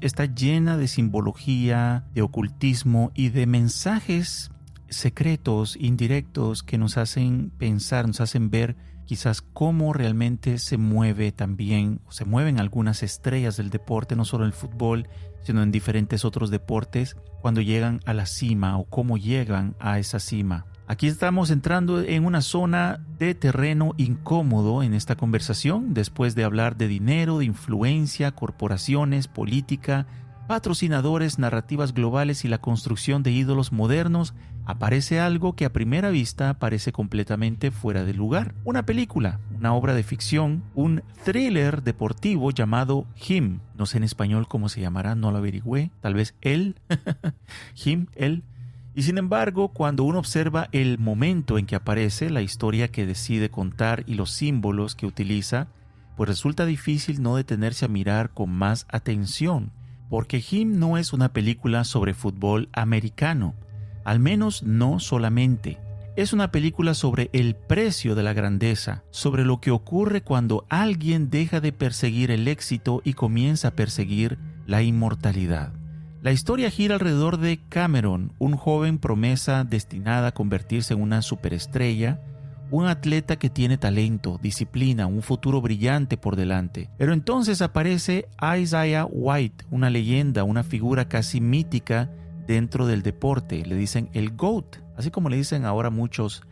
está llena de simbología, de ocultismo y de mensajes secretos, indirectos, que nos hacen pensar, nos hacen ver quizás cómo realmente se mueven algunas estrellas del deporte, no solo el fútbol, sino en diferentes otros deportes, cuando llegan a la cima o cómo llegan a esa cima. Aquí estamos entrando en una zona de terreno incómodo en esta conversación, después de hablar de dinero, de influencia, corporaciones, política, patrocinadores, narrativas globales y la construcción de ídolos modernos. Aparece algo que a primera vista parece completamente fuera de lugar. Una película, una obra de ficción, un thriller deportivo llamado Him. No sé en español cómo se llamará, no lo averigüé. Tal vez él. Him, él. Y sin embargo, cuando uno observa el momento en que aparece, la historia que decide contar y los símbolos que utiliza, pues resulta difícil no detenerse a mirar con más atención, porque Him no es una película sobre fútbol americano, al menos no solamente. Es una película sobre el precio de la grandeza, sobre lo que ocurre cuando alguien deja de perseguir el éxito y comienza a perseguir la inmortalidad. La historia gira alrededor de Cameron, un joven promesa destinada a convertirse en una superestrella, un atleta que tiene talento, disciplina, un futuro brillante por delante. Pero entonces aparece Isaiah White, una leyenda, una figura casi mítica dentro del deporte. Le dicen el GOAT, así como le dicen ahora muchos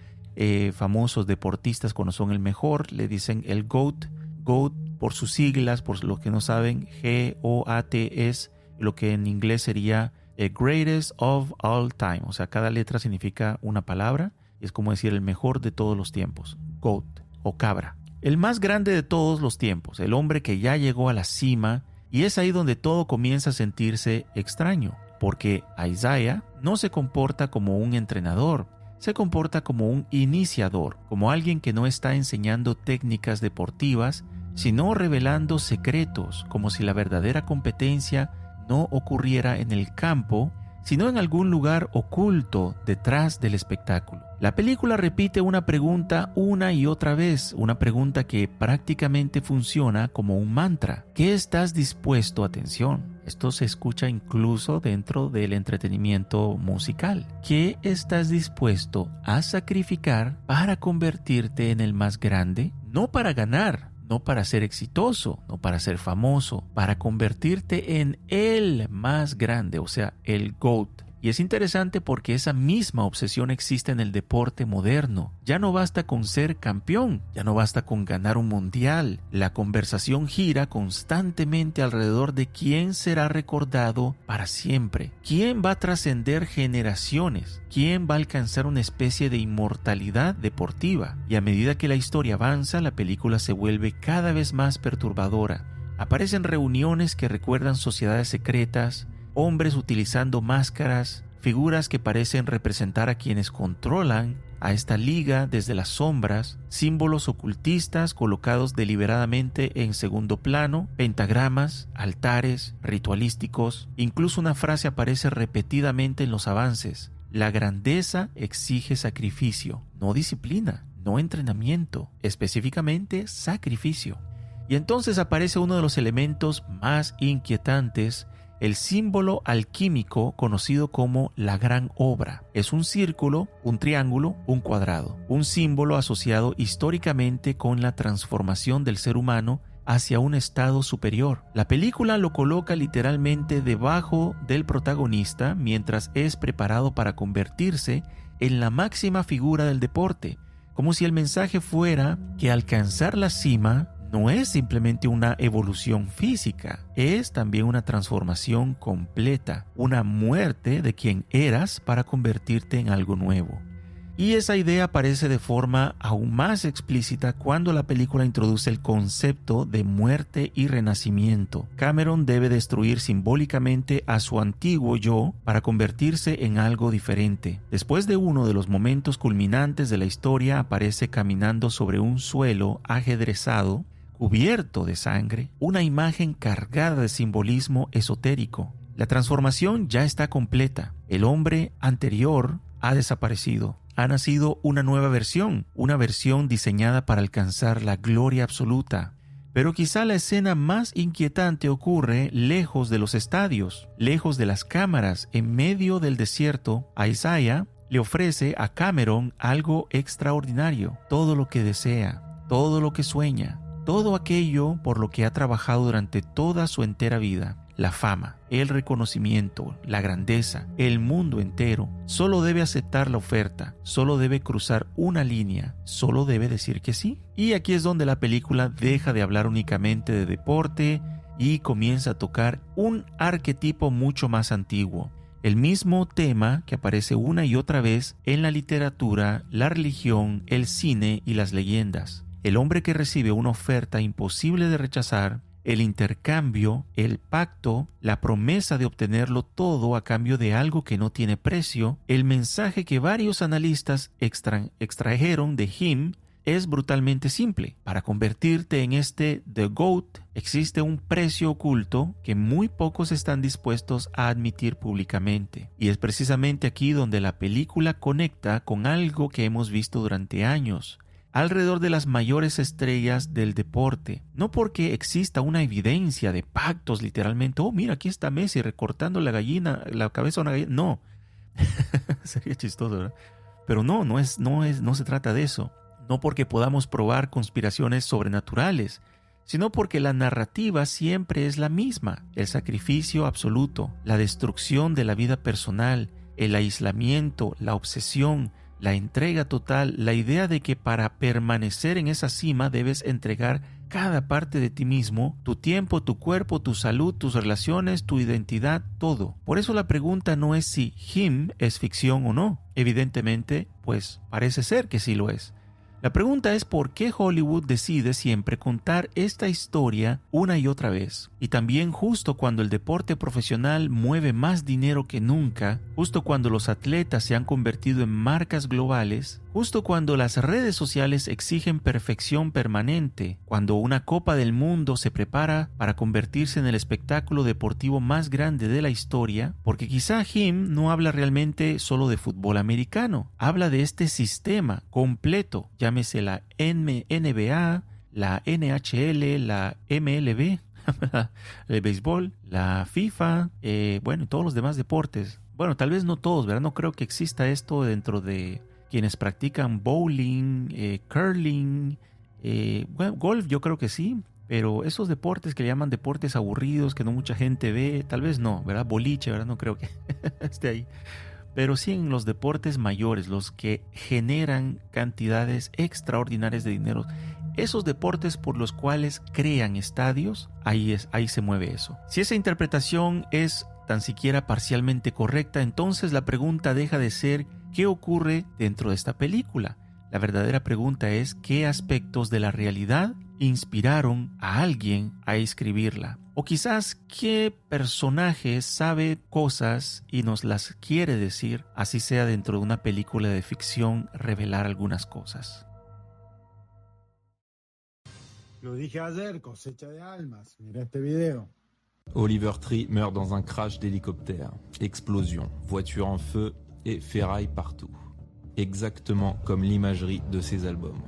famosos deportistas cuando son el mejor, le dicen el GOAT. GOAT por sus siglas, por los que no saben, G-O-A-T es lo que en inglés sería Greatest of All Time. O sea, cada letra significa una palabra y es como decir el mejor de todos los tiempos. GOAT o cabra. El más grande de todos los tiempos, el hombre que ya llegó a la cima, y es ahí donde todo comienza a sentirse extraño, porque Isaiah no se comporta como un entrenador, se comporta como un iniciador, como alguien que no está enseñando técnicas deportivas, sino revelando secretos, como si la verdadera competencia no ocurriera en el campo, sino en algún lugar oculto detrás del espectáculo. La película repite una pregunta una y otra vez, una pregunta que prácticamente funciona como un mantra. ¿Qué estás dispuesto? Atención, esto se escucha incluso dentro del entretenimiento musical. ¿Qué estás dispuesto a sacrificar para convertirte en el más grande? No para ganar, no para ser exitoso, no para ser famoso, para convertirte en el más grande, o sea, el GOAT. Y es interesante porque esa misma obsesión existe en el deporte moderno. Ya no basta con ser campeón, ya no basta con ganar un mundial. La conversación gira constantemente alrededor de quién será recordado para siempre, quién va a trascender generaciones, quién va a alcanzar una especie de inmortalidad deportiva. Y a medida que la historia avanza, la película se vuelve cada vez más perturbadora. Aparecen reuniones que recuerdan sociedades secretas, hombres utilizando máscaras, figuras que parecen representar a quienes controlan a esta liga desde las sombras, símbolos ocultistas colocados deliberadamente en segundo plano, pentagramas, altares, ritualísticos. Incluso una frase aparece repetidamente en los avances: la grandeza exige sacrificio, no disciplina, no entrenamiento, específicamente sacrificio. Y entonces aparece uno de los elementos más inquietantes, el símbolo alquímico conocido como la gran obra. Es un círculo, un triángulo, un cuadrado. Un símbolo asociado históricamente con la transformación del ser humano hacia un estado superior. La película lo coloca literalmente debajo del protagonista mientras es preparado para convertirse en la máxima figura del deporte, como si el mensaje fuera que alcanzar la cima no es simplemente una evolución física, es también una transformación completa, una muerte de quien eras para convertirte en algo nuevo. Y esa idea aparece de forma aún más explícita cuando la película introduce el concepto de muerte y renacimiento. Cameron debe destruir simbólicamente a su antiguo yo para convertirse en algo diferente. Después de uno de los momentos culminantes de la historia, aparece caminando sobre un suelo ajedrezado, cubierto de sangre, una imagen cargada de simbolismo esotérico. La transformación ya está completa. El hombre anterior ha desaparecido. Ha nacido una nueva versión, una versión diseñada para alcanzar la gloria absoluta. Pero quizá la escena más inquietante ocurre lejos de los estadios, lejos de las cámaras, en medio del desierto. Isaiah le ofrece a Cameron algo extraordinario, todo lo que desea, todo lo que sueña, todo aquello por lo que ha trabajado durante toda su entera vida. La fama, el reconocimiento, la grandeza, el mundo entero. Solo debe aceptar la oferta, solo debe cruzar una línea, solo debe decir que sí. Y aquí es donde la película deja de hablar únicamente de deporte y comienza a tocar un arquetipo mucho más antiguo. El mismo tema que aparece una y otra vez en la literatura, la religión, el cine y las leyendas. El hombre que recibe una oferta imposible de rechazar, el intercambio, el pacto, la promesa de obtenerlo todo a cambio de algo que no tiene precio. El mensaje que varios analistas extrajeron de Him es brutalmente simple. Para convertirte en The GOAT existe un precio oculto que muy pocos están dispuestos a admitir públicamente. Y es precisamente aquí donde la película conecta con algo que hemos visto durante años alrededor de las mayores estrellas del deporte. No porque exista una evidencia de pactos literalmente, oh mira, aquí está Messi recortando la cabeza a una gallina. No, sería chistoso, ¿verdad? Pero no se trata de eso. No porque podamos probar conspiraciones sobrenaturales, sino porque la narrativa siempre es la misma. El sacrificio absoluto, la destrucción de la vida personal, el aislamiento, la obsesión, la entrega total, la idea de que para permanecer en esa cima debes entregar cada parte de ti mismo, tu tiempo, tu cuerpo, tu salud, tus relaciones, tu identidad, todo. Por eso la pregunta no es si Him es ficción o no. Evidentemente, pues parece ser que sí lo es. La pregunta es por qué Hollywood decide siempre contar esta historia una y otra vez. Y también justo cuando el deporte profesional mueve más dinero que nunca, justo cuando los atletas se han convertido en marcas globales, justo cuando las redes sociales exigen perfección permanente, cuando una Copa del Mundo se prepara para convertirse en el espectáculo deportivo más grande de la historia, porque quizá Him no habla realmente solo de fútbol americano, habla de este sistema completo, llámese la NBA, la NHL, la MLB, el béisbol, la FIFA, y todos los demás deportes. Bueno, tal vez no todos, ¿verdad? No creo que exista esto dentro de quienes practican bowling, curling, golf yo creo que sí, pero esos deportes que le llaman deportes aburridos, que no mucha gente ve, tal vez no, ¿verdad? Boliche, ¿verdad? No creo que esté ahí. Pero sí en los deportes mayores, los que generan cantidades extraordinarias de dinero, esos deportes por los cuales crean estadios, ahí se mueve eso. Si esa interpretación es tan siquiera parcialmente correcta, entonces la pregunta deja de ser ¿qué ocurre dentro de esta película? La verdadera pregunta es ¿qué aspectos de la realidad inspiraron a alguien a escribirla? O quizás qué personaje sabe cosas y nos las quiere decir, así sea dentro de una película de ficción, revelar algunas cosas. Lo dije ayer, cosecha de almas. Mira este video. Oliver Tree meurt dans un crash d'hélicoptère. Explosion, voiture en feu et ferraille partout. Exactement comme l'imagerie de ses albums.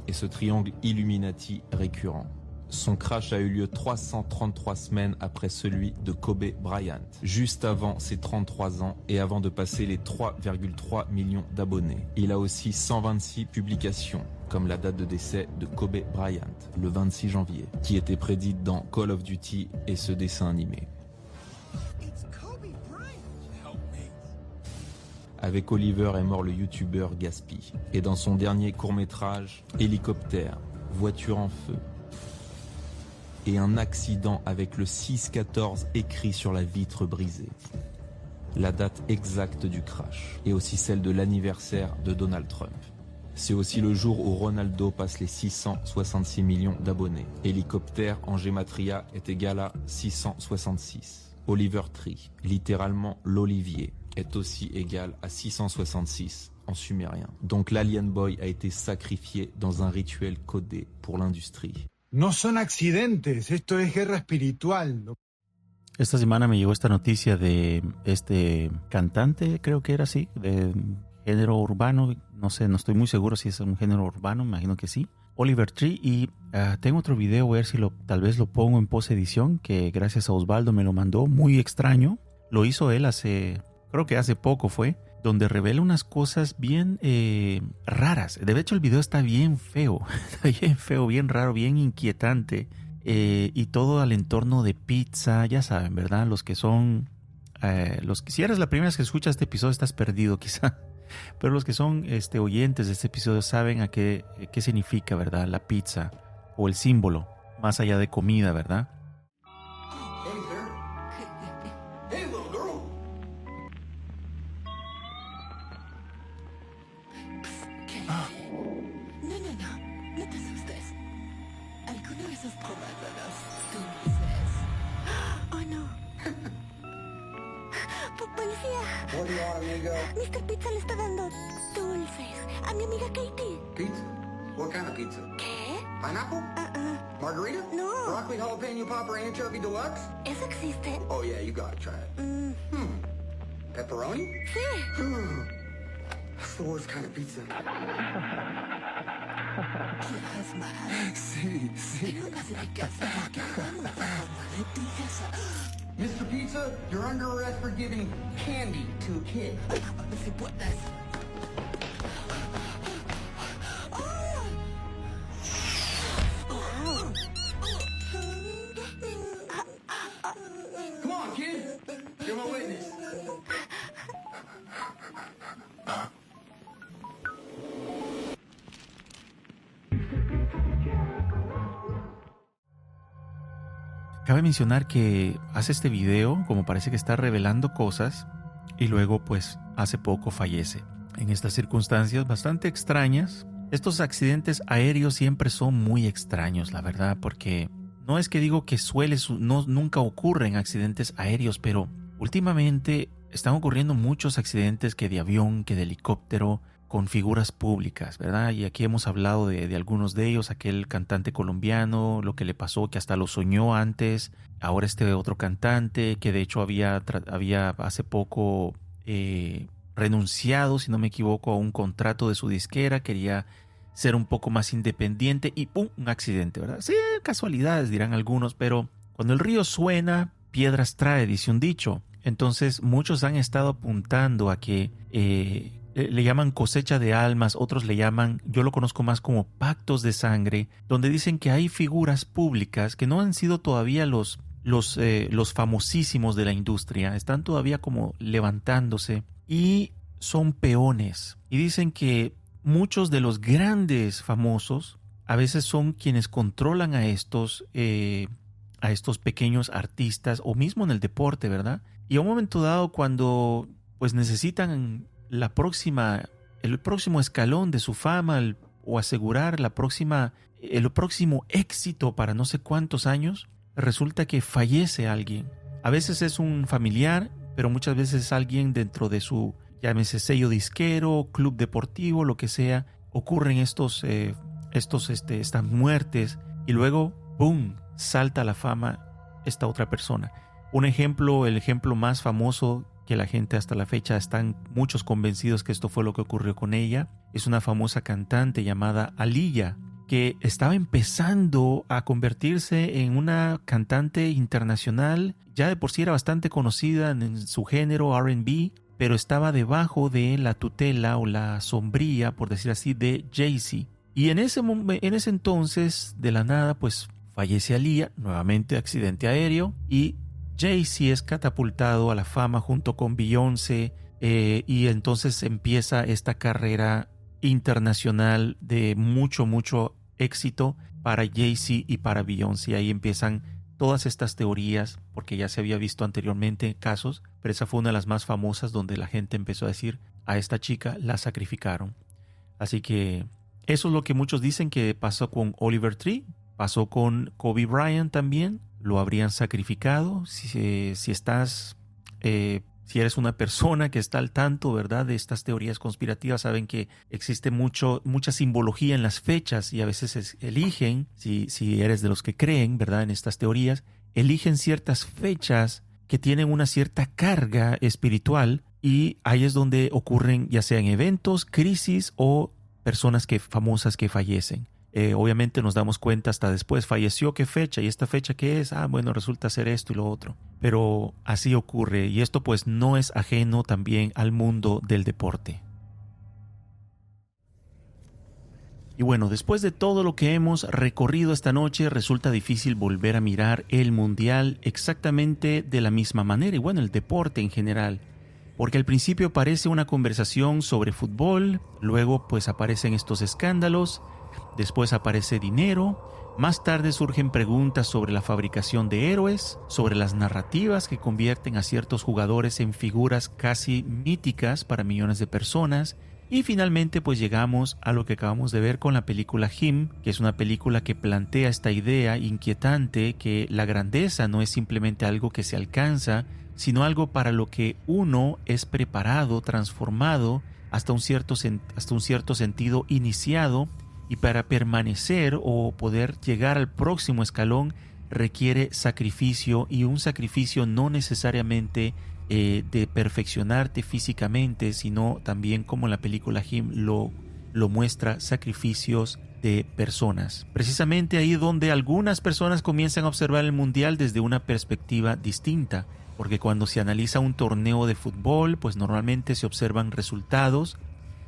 Et ce triangle Illuminati récurrent. Son crash a eu lieu 333 semaines après celui de Kobe Bryant, juste avant ses 33 ans et avant de passer les 3,3 millions d'abonnés. Il a aussi 126 publications, comme la date de décès de Kobe Bryant, le 26 janvier, qui était prédite dans Call of Duty et ce dessin animé. Avec Oliver est mort le youtubeur Gatsby. Et dans son dernier court-métrage, Hélicoptère, voiture en feu, et un accident avec le 6-14 écrit sur la vitre brisée. La date exacte du crash est aussi celle de l'anniversaire de Donald Trump. C'est aussi le jour où Ronaldo passe les 666 millions d'abonnés. Hélicoptère en gématria est égal à 666. Oliver Tree, littéralement l'olivier, est aussi égal à 666 en sumérien. Donc l'Alien Boy a été sacrifié dans un rituel codé pour l'industrie. No son accidentes, esto es guerra espiritual. Esta semana me llegó esta noticia de este cantante, creo que era así, de género urbano, no sé, no estoy muy seguro si es un género urbano, me imagino que sí, Oliver Tree, y tengo otro video, voy a ver si tal vez lo pongo en post edición, que gracias a Osvaldo me lo mandó, muy extraño, lo hizo él creo que hace poco fue, donde revela unas cosas bien raras. De hecho el video está bien feo, bien raro, bien inquietante, y todo al entorno de pizza, ya saben, ¿verdad? Los que son, si eres la primera vez que escuchas este episodio estás perdido quizá. Pero los que son oyentes de este episodio saben a qué significa, ¿verdad? La pizza o el símbolo, más allá de comida, ¿verdad? Hey, sir. Hey, little girl. No te asustes. ¿Alguna vez has probado los dulces? Oh, no. ¡Policía! What do you want, amigo? Mr. Pizza le está dando dulces a mi amiga Katie. Pizza? What kind of pizza? ¿Qué? Pineapple? Margarita? No. Broccoli jalapeno popper anchovy deluxe? ¿Eso existe? Oh yeah, you gotta try it. Pepperoni? Sí. That's the worst kind of pizza. ¿Quieres más? Sí. Quiero casi de casa. Vamos a comer de tu casa. Mr. Pizza, you're under arrest for giving candy to a kid. Si puedes. Come on, kid. You're my witness. Cabe mencionar que hace este video, como parece que está revelando cosas, y luego pues hace poco fallece. En estas circunstancias bastante extrañas, estos accidentes aéreos siempre son muy extraños, la verdad, porque no es que digo que nunca ocurren accidentes aéreos, pero últimamente están ocurriendo muchos accidentes que de avión, que de helicóptero, con figuras públicas, ¿verdad? Y aquí hemos hablado de algunos de ellos, aquel cantante colombiano, lo que le pasó, que hasta lo soñó antes, ahora este otro cantante, que de hecho había hace poco renunciado, si no me equivoco, a un contrato de su disquera, quería ser un poco más independiente y ¡pum! Un accidente, ¿verdad? Sí, casualidades dirán algunos, pero cuando el río suena, piedras trae, dice un dicho. Entonces muchos han estado apuntando a que le llaman cosecha de almas, otros le llaman, yo lo conozco más como pactos de sangre, donde dicen que hay figuras públicas que no han sido todavía los famosísimos de la industria, están todavía como levantándose y son peones. Y dicen que muchos de los grandes famosos a veces son quienes controlan a estos pequeños artistas o mismo en el deporte, ¿verdad? Y a un momento dado cuando pues necesitan el próximo escalón de su fama o asegurar el próximo éxito para no sé cuántos años, resulta que fallece alguien. A veces es un familiar, pero muchas veces es alguien dentro de su, llámese sello disquero, club deportivo, lo que sea. Ocurren estas muertes y luego, ¡boom!, salta a la fama esta otra persona. El ejemplo más famoso que la gente hasta la fecha están muchos convencidos que esto fue lo que ocurrió con ella. Es una famosa cantante llamada Aaliyah, que estaba empezando a convertirse en una cantante internacional. Ya de por sí era bastante conocida en su género R&B, pero estaba debajo de la tutela o la sombría, por decir así, de Jay-Z. Y en ese entonces, de la nada, pues fallece Aaliyah, nuevamente accidente aéreo, y Jay-Z es catapultado a la fama junto con Beyoncé, y entonces empieza esta carrera internacional de mucho éxito para Jay-Z y para Beyoncé. Ahí empiezan todas estas teorías, porque ya se había visto anteriormente casos, pero esa fue una de las más famosas donde la gente empezó a decir, a esta chica la sacrificaron. Así que eso es lo que muchos dicen que pasó con Oliver Tree, pasó con Kobe Bryant también, lo habrían sacrificado. Si eres una persona que está al tanto, ¿verdad?, de estas teorías conspirativas, saben que existe mucha simbología en las fechas y a veces eligen, si eres de los que creen, ¿verdad?, en estas teorías, eligen ciertas fechas que tienen una cierta carga espiritual y ahí es donde ocurren ya sean eventos, crisis o personas famosas que fallecen. Obviamente nos damos cuenta hasta después, falleció, ¿qué fecha? ¿Y esta fecha qué es? Bueno, resulta ser esto y lo otro. Pero así ocurre y esto pues no es ajeno también al mundo del deporte. Y bueno, después de todo lo que hemos recorrido esta noche, resulta difícil volver a mirar el mundial exactamente de la misma manera y bueno, el deporte en general. Porque al principio parece una conversación sobre fútbol, luego pues aparecen estos escándalos, después aparece dinero, más tarde surgen preguntas sobre la fabricación de héroes, sobre las narrativas que convierten a ciertos jugadores en figuras casi míticas para millones de personas, y finalmente pues llegamos a lo que acabamos de ver con la película Him, que es una película que plantea esta idea inquietante que la grandeza no es simplemente algo que se alcanza, sino algo para lo que uno es preparado, transformado, hasta un cierto sentido iniciado, y para permanecer o poder llegar al próximo escalón requiere sacrificio, y un sacrificio no necesariamente de perfeccionarte físicamente, sino también, como la película Him lo muestra, sacrificios de personas. Precisamente ahí donde algunas personas comienzan a observar el mundial desde una perspectiva distinta, porque cuando se analiza un torneo de fútbol, pues normalmente se observan resultados,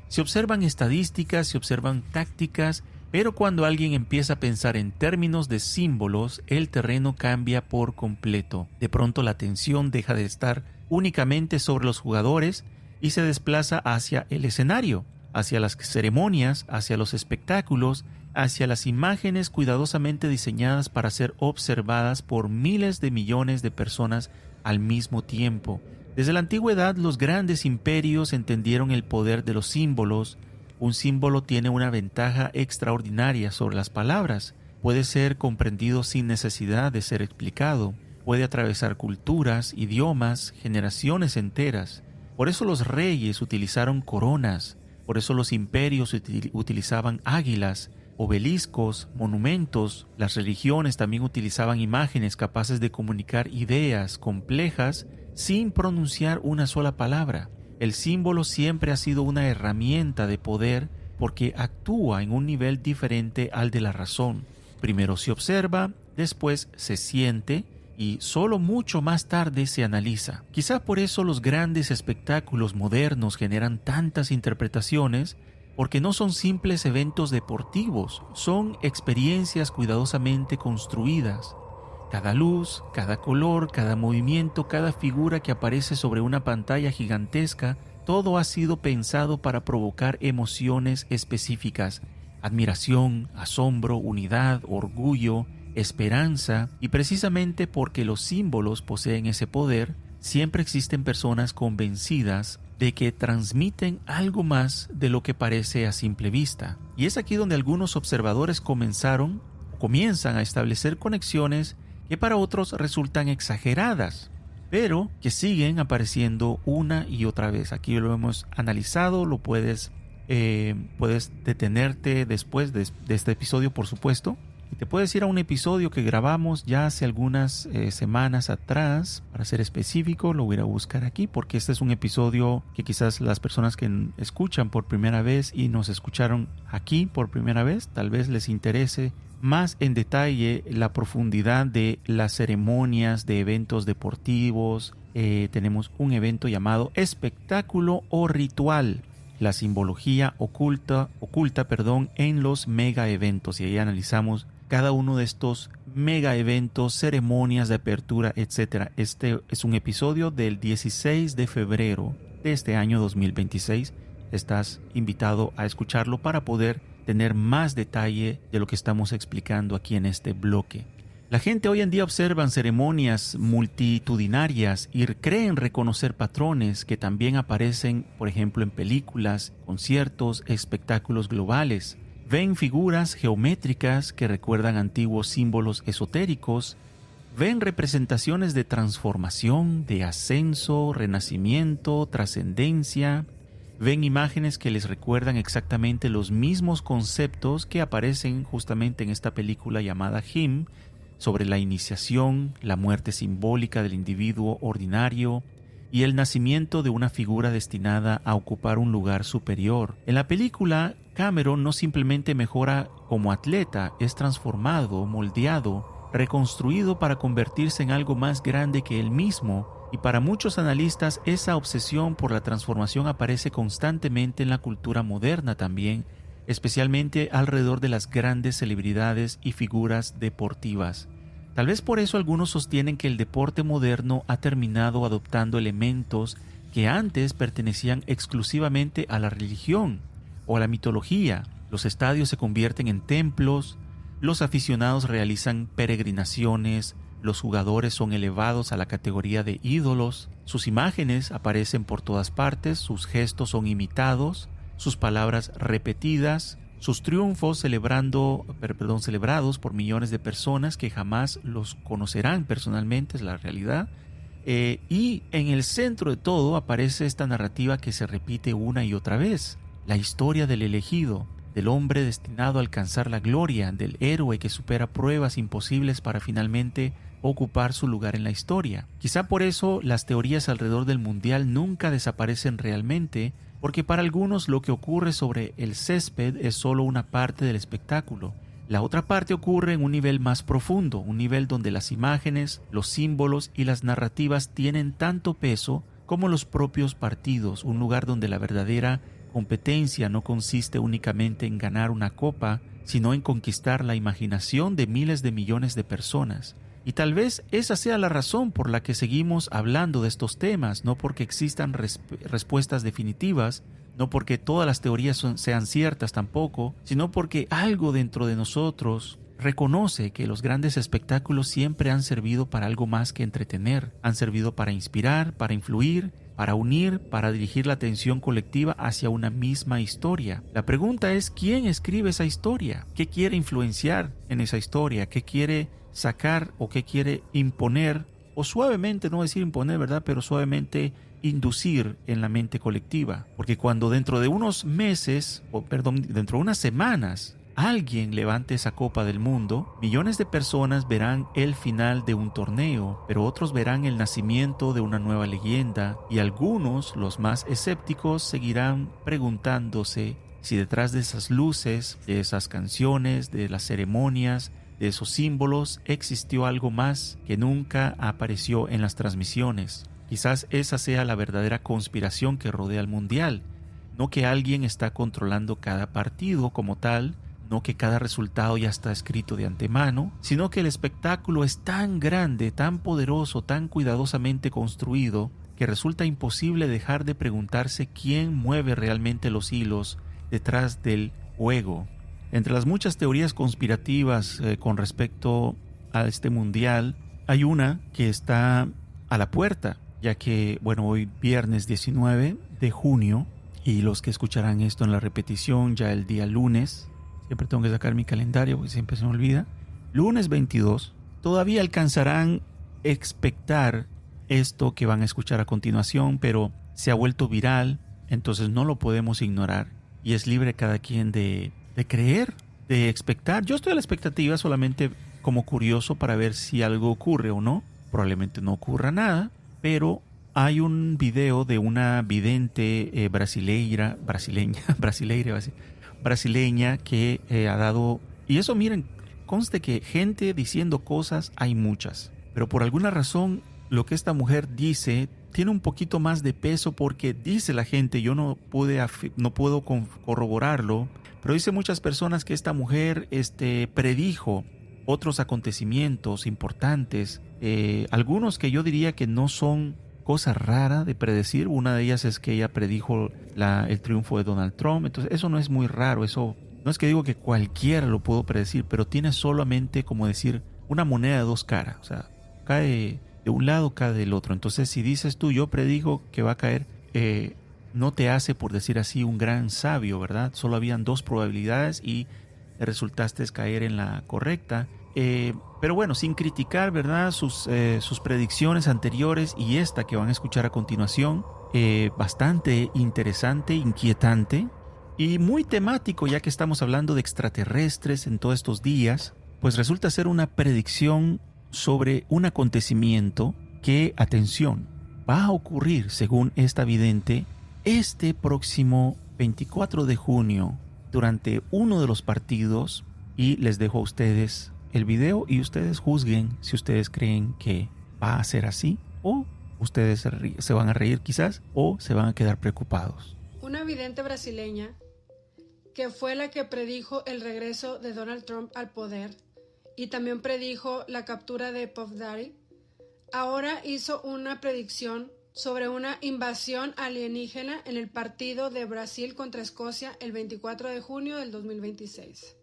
se observan estadísticas, se observan tácticas, pero cuando alguien empieza a pensar en términos de símbolos, el terreno cambia por completo. De pronto la atención deja de estar únicamente sobre los jugadores y se desplaza hacia el escenario, hacia las ceremonias, hacia los espectáculos, hacia las imágenes cuidadosamente diseñadas para ser observadas por miles de millones de personas al mismo tiempo. Desde la antigüedad, los grandes imperios entendieron el poder de los símbolos. Un símbolo tiene una ventaja extraordinaria sobre las palabras. Puede ser comprendido sin necesidad de ser explicado. Puede atravesar culturas, idiomas, generaciones enteras. Por eso los reyes utilizaron coronas. Por eso los imperios utilizaban águilas, obeliscos, monumentos. Las religiones también utilizaban imágenes capaces de comunicar ideas complejas sin pronunciar una sola palabra. El símbolo siempre ha sido una herramienta de poder porque actúa en un nivel diferente al de la razón. Primero se observa, después se siente y solo mucho más tarde se analiza. Quizá por eso los grandes espectáculos modernos generan tantas interpretaciones, porque no son simples eventos deportivos, son experiencias cuidadosamente construidas. Cada luz, cada color, cada movimiento, cada figura que aparece sobre una pantalla gigantesca, todo ha sido pensado para provocar emociones específicas: admiración, asombro, unidad, orgullo, esperanza. Y precisamente porque los símbolos poseen ese poder, siempre existen personas convencidas de que transmiten algo más de lo que parece a simple vista. Y es aquí donde algunos observadores comienzan a establecer conexiones que para otros resultan exageradas, pero que siguen apareciendo una y otra vez. Aquí lo hemos analizado, lo puedes detenerte después de este episodio, por supuesto, y te puedes ir a un episodio que grabamos ya hace algunas semanas atrás. Para ser específico, lo voy a ir a buscar aquí, porque este es un episodio que quizás las personas que escuchan por primera vez y nos escucharon aquí por primera vez, tal vez les interese más en detalle la profundidad de las ceremonias de eventos deportivos. Tenemos un evento llamado espectáculo o ritual, la simbología oculta en los mega eventos, y ahí analizamos cada uno de estos mega eventos, ceremonias de apertura, etc. Este es un episodio del 16 de febrero de este año 2026. Estás invitado a escucharlo para poder tener más detalle de lo que estamos explicando aquí en este bloque. La gente hoy en día observa ceremonias multitudinarias y creen reconocer patrones que también aparecen, por ejemplo, en películas, conciertos, espectáculos globales. Ven figuras geométricas que recuerdan antiguos símbolos esotéricos. Ven representaciones de transformación, de ascenso, renacimiento, trascendencia. Ven imágenes que les recuerdan exactamente los mismos conceptos que aparecen justamente en esta película llamada Him, sobre la iniciación, la muerte simbólica del individuo ordinario y el nacimiento de una figura destinada a ocupar un lugar superior. En la película, Cameron no simplemente mejora como atleta, es transformado, moldeado, reconstruido para convertirse en algo más grande que él mismo, y para muchos analistas esa obsesión por la transformación aparece constantemente en la cultura moderna también, especialmente alrededor de las grandes celebridades y figuras deportivas. Tal vez por eso algunos sostienen que el deporte moderno ha terminado adoptando elementos que antes pertenecían exclusivamente a la religión o a la mitología. Los estadios se convierten en templos, los aficionados realizan peregrinaciones, los jugadores son elevados a la categoría de ídolos, sus imágenes aparecen por todas partes, sus gestos son imitados, sus palabras repetidas, sus triunfos celebrados por millones de personas que jamás los conocerán personalmente, es la realidad. Y en el centro de todo aparece esta narrativa que se repite una y otra vez, la historia del elegido, del hombre destinado a alcanzar la gloria, del héroe que supera pruebas imposibles para finalmente ocupar su lugar en la historia. Quizá por eso las teorías alrededor del mundial nunca desaparecen realmente, porque para algunos lo que ocurre sobre el césped es solo una parte del espectáculo. La otra parte ocurre en un nivel más profundo, un nivel donde las imágenes, los símbolos y las narrativas tienen tanto peso como los propios partidos, un lugar donde la verdadera competencia no consiste únicamente en ganar una copa, sino en conquistar la imaginación de miles de millones de personas. Y tal vez esa sea la razón por la que seguimos hablando de estos temas, no porque existan respuestas definitivas, no porque todas las teorías sean ciertas tampoco, sino porque algo dentro de nosotros reconoce que los grandes espectáculos siempre han servido para algo más que entretener, han servido para inspirar, para influir, para unir, para dirigir la atención colectiva hacia una misma historia. La pregunta es, ¿quién escribe esa historia? ¿Qué quiere influenciar en esa historia? ¿Qué quiere sacar o qué quiere imponer? O suavemente, no decir imponer, ¿verdad? Pero suavemente inducir en la mente colectiva. Porque cuando dentro de unos meses, dentro de unas semanas, alguien levante esa copa del mundo, millones de personas verán el final de un torneo, pero otros verán el nacimiento de una nueva leyenda, y algunos, los más escépticos, seguirán preguntándose si detrás de esas luces, de esas canciones, de las ceremonias, de esos símbolos, existió algo más que nunca apareció en las transmisiones. Quizás esa sea la verdadera conspiración que rodea el mundial, no que alguien está controlando cada partido como tal, no que cada resultado ya está escrito de antemano, sino que el espectáculo es tan grande, tan poderoso, tan cuidadosamente construido, que resulta imposible dejar de preguntarse quién mueve realmente los hilos detrás del juego. Entre las muchas teorías conspirativas con respecto a este mundial, hay una que está a la puerta, ya que, hoy viernes 19 de junio, y los que escucharán esto en la repetición ya el día lunes, siempre tengo que sacar mi calendario porque siempre se me olvida, lunes 22, todavía alcanzarán expectar esto que van a escuchar a continuación, pero se ha vuelto viral, entonces no lo podemos ignorar, y es libre cada quien de creer, de expectar. Yo estoy a la expectativa solamente como curioso para ver si algo ocurre o no. Probablemente no ocurra nada, pero hay un video de una vidente brasileña que ha dado, y eso miren, conste que gente diciendo cosas hay muchas, pero por alguna razón lo que esta mujer dice tiene un poquito más de peso, porque dice la gente, yo no puedo corroborarlo, pero dice muchas personas que esta mujer predijo otros acontecimientos importantes, algunos que yo diría que no son cosa rara de predecir. Una de ellas es que ella predijo el triunfo de Donald Trump, entonces eso no es muy raro, eso no es que digo que cualquiera lo pudo predecir, pero tiene solamente, como decir, una moneda de dos caras. O sea, cae de un lado, cae del otro. Entonces, si dices tú, yo predigo que va a caer, no te hace, por decir así, un gran sabio, ¿verdad? Solo habían dos probabilidades y resultaste caer en la correcta. Pero bueno, sin criticar, ¿verdad? Sus predicciones anteriores y esta que van a escuchar a continuación, bastante interesante, inquietante y muy temático, ya que estamos hablando de extraterrestres en todos estos días, pues resulta ser una predicción sobre un acontecimiento que, atención, va a ocurrir, según esta vidente, este próximo 24 de junio durante uno de los partidos, y les dejo a ustedes el video y ustedes juzguen si ustedes creen que va a ser así o ustedes se van a reír quizás o se van a quedar preocupados. Una vidente brasileña que fue la que predijo el regreso de Donald Trump al poder y también predijo la captura de Puff Daddy, ahora hizo una predicción sobre una invasión alienígena en el partido de Brasil contra Escocia el 24 de junio del 2026.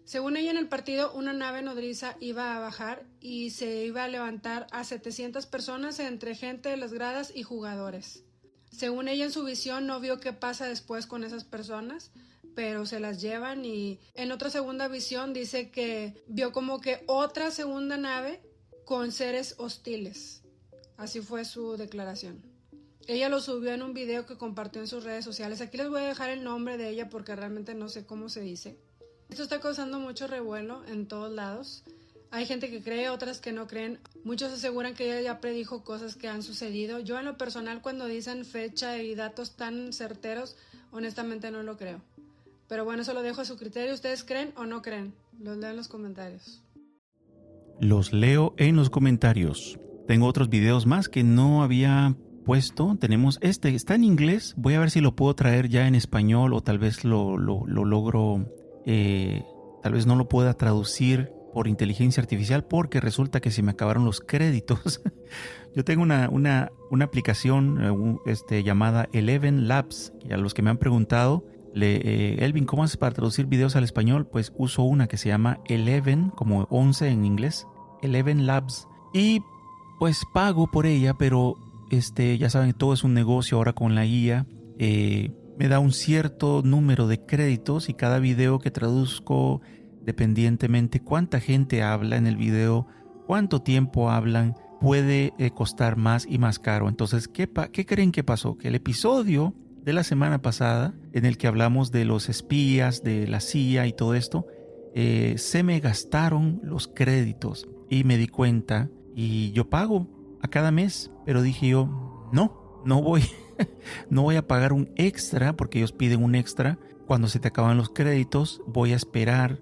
Según ella, en el partido, una nave nodriza iba a bajar y se iba a levantar a 700 personas entre gente de las gradas y jugadores. Según ella, en su visión no vio qué pasa después con esas personas, pero se las llevan, y en otra segunda visión dice que vio como que otra segunda nave con seres hostiles. Así fue su declaración. Ella lo subió en un video que compartió en sus redes sociales. Aquí les voy a dejar el nombre de ella porque realmente no sé cómo se dice. Esto está causando mucho revuelo en todos lados. Hay gente que cree, otras que no creen. Muchos aseguran que ella ya predijo cosas que han sucedido. Yo en lo personal, cuando dicen fecha y datos tan certeros, honestamente no lo creo. Pero bueno, eso lo dejo a su criterio. ¿Ustedes creen o no creen? Los leo en los comentarios. Los leo en los comentarios. Tengo otros videos más que no había puesto. Tenemos este, está en inglés. Voy a ver si lo puedo traer ya en español o tal vez lo logro... tal vez no lo pueda traducir por inteligencia artificial porque resulta que se me acabaron los créditos. Yo tengo una aplicación llamada Eleven Labs, y a los que me han preguntado, Elvin, ¿cómo haces para traducir videos al español? Pues uso una que se llama Eleven, como 11 en inglés, Eleven Labs, y pues pago por ella, pero ya saben, todo es un negocio ahora con la IA. Me da un cierto número de créditos y cada video que traduzco, dependientemente cuánta gente habla en el video, cuánto tiempo hablan, puede costar más y más caro. Entonces, ¿qué creen que pasó? Que el episodio de la semana pasada, en el que hablamos de los espías, de la CIA y todo esto, se me gastaron los créditos y me di cuenta, y yo pago a cada mes, pero dije yo, no voy a pagar un extra porque ellos piden un extra. Cuando se te acaban los créditos, voy a esperar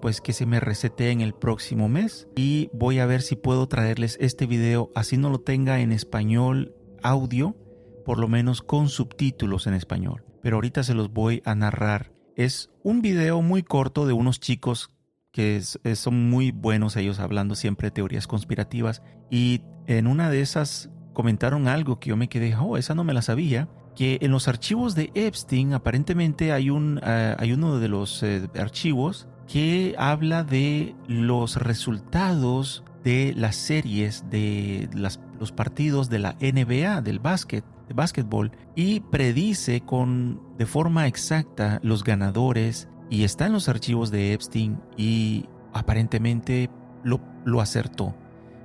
pues que se me reseteen el próximo mes y voy a ver si puedo traerles este video, así no lo tenga en español audio, por lo menos con subtítulos en español. Pero ahorita se los voy a narrar. Es un video muy corto de unos chicos que son muy buenos, ellos hablando siempre de teorías conspirativas, y en una de esas comentaron algo que yo me quedé, esa no me la sabía, que en los archivos de Epstein aparentemente hay uno de los archivos que habla de los resultados de las series de los partidos de la NBA, de básquetbol, y predice de forma exacta los ganadores, y está en los archivos de Epstein y aparentemente lo acertó.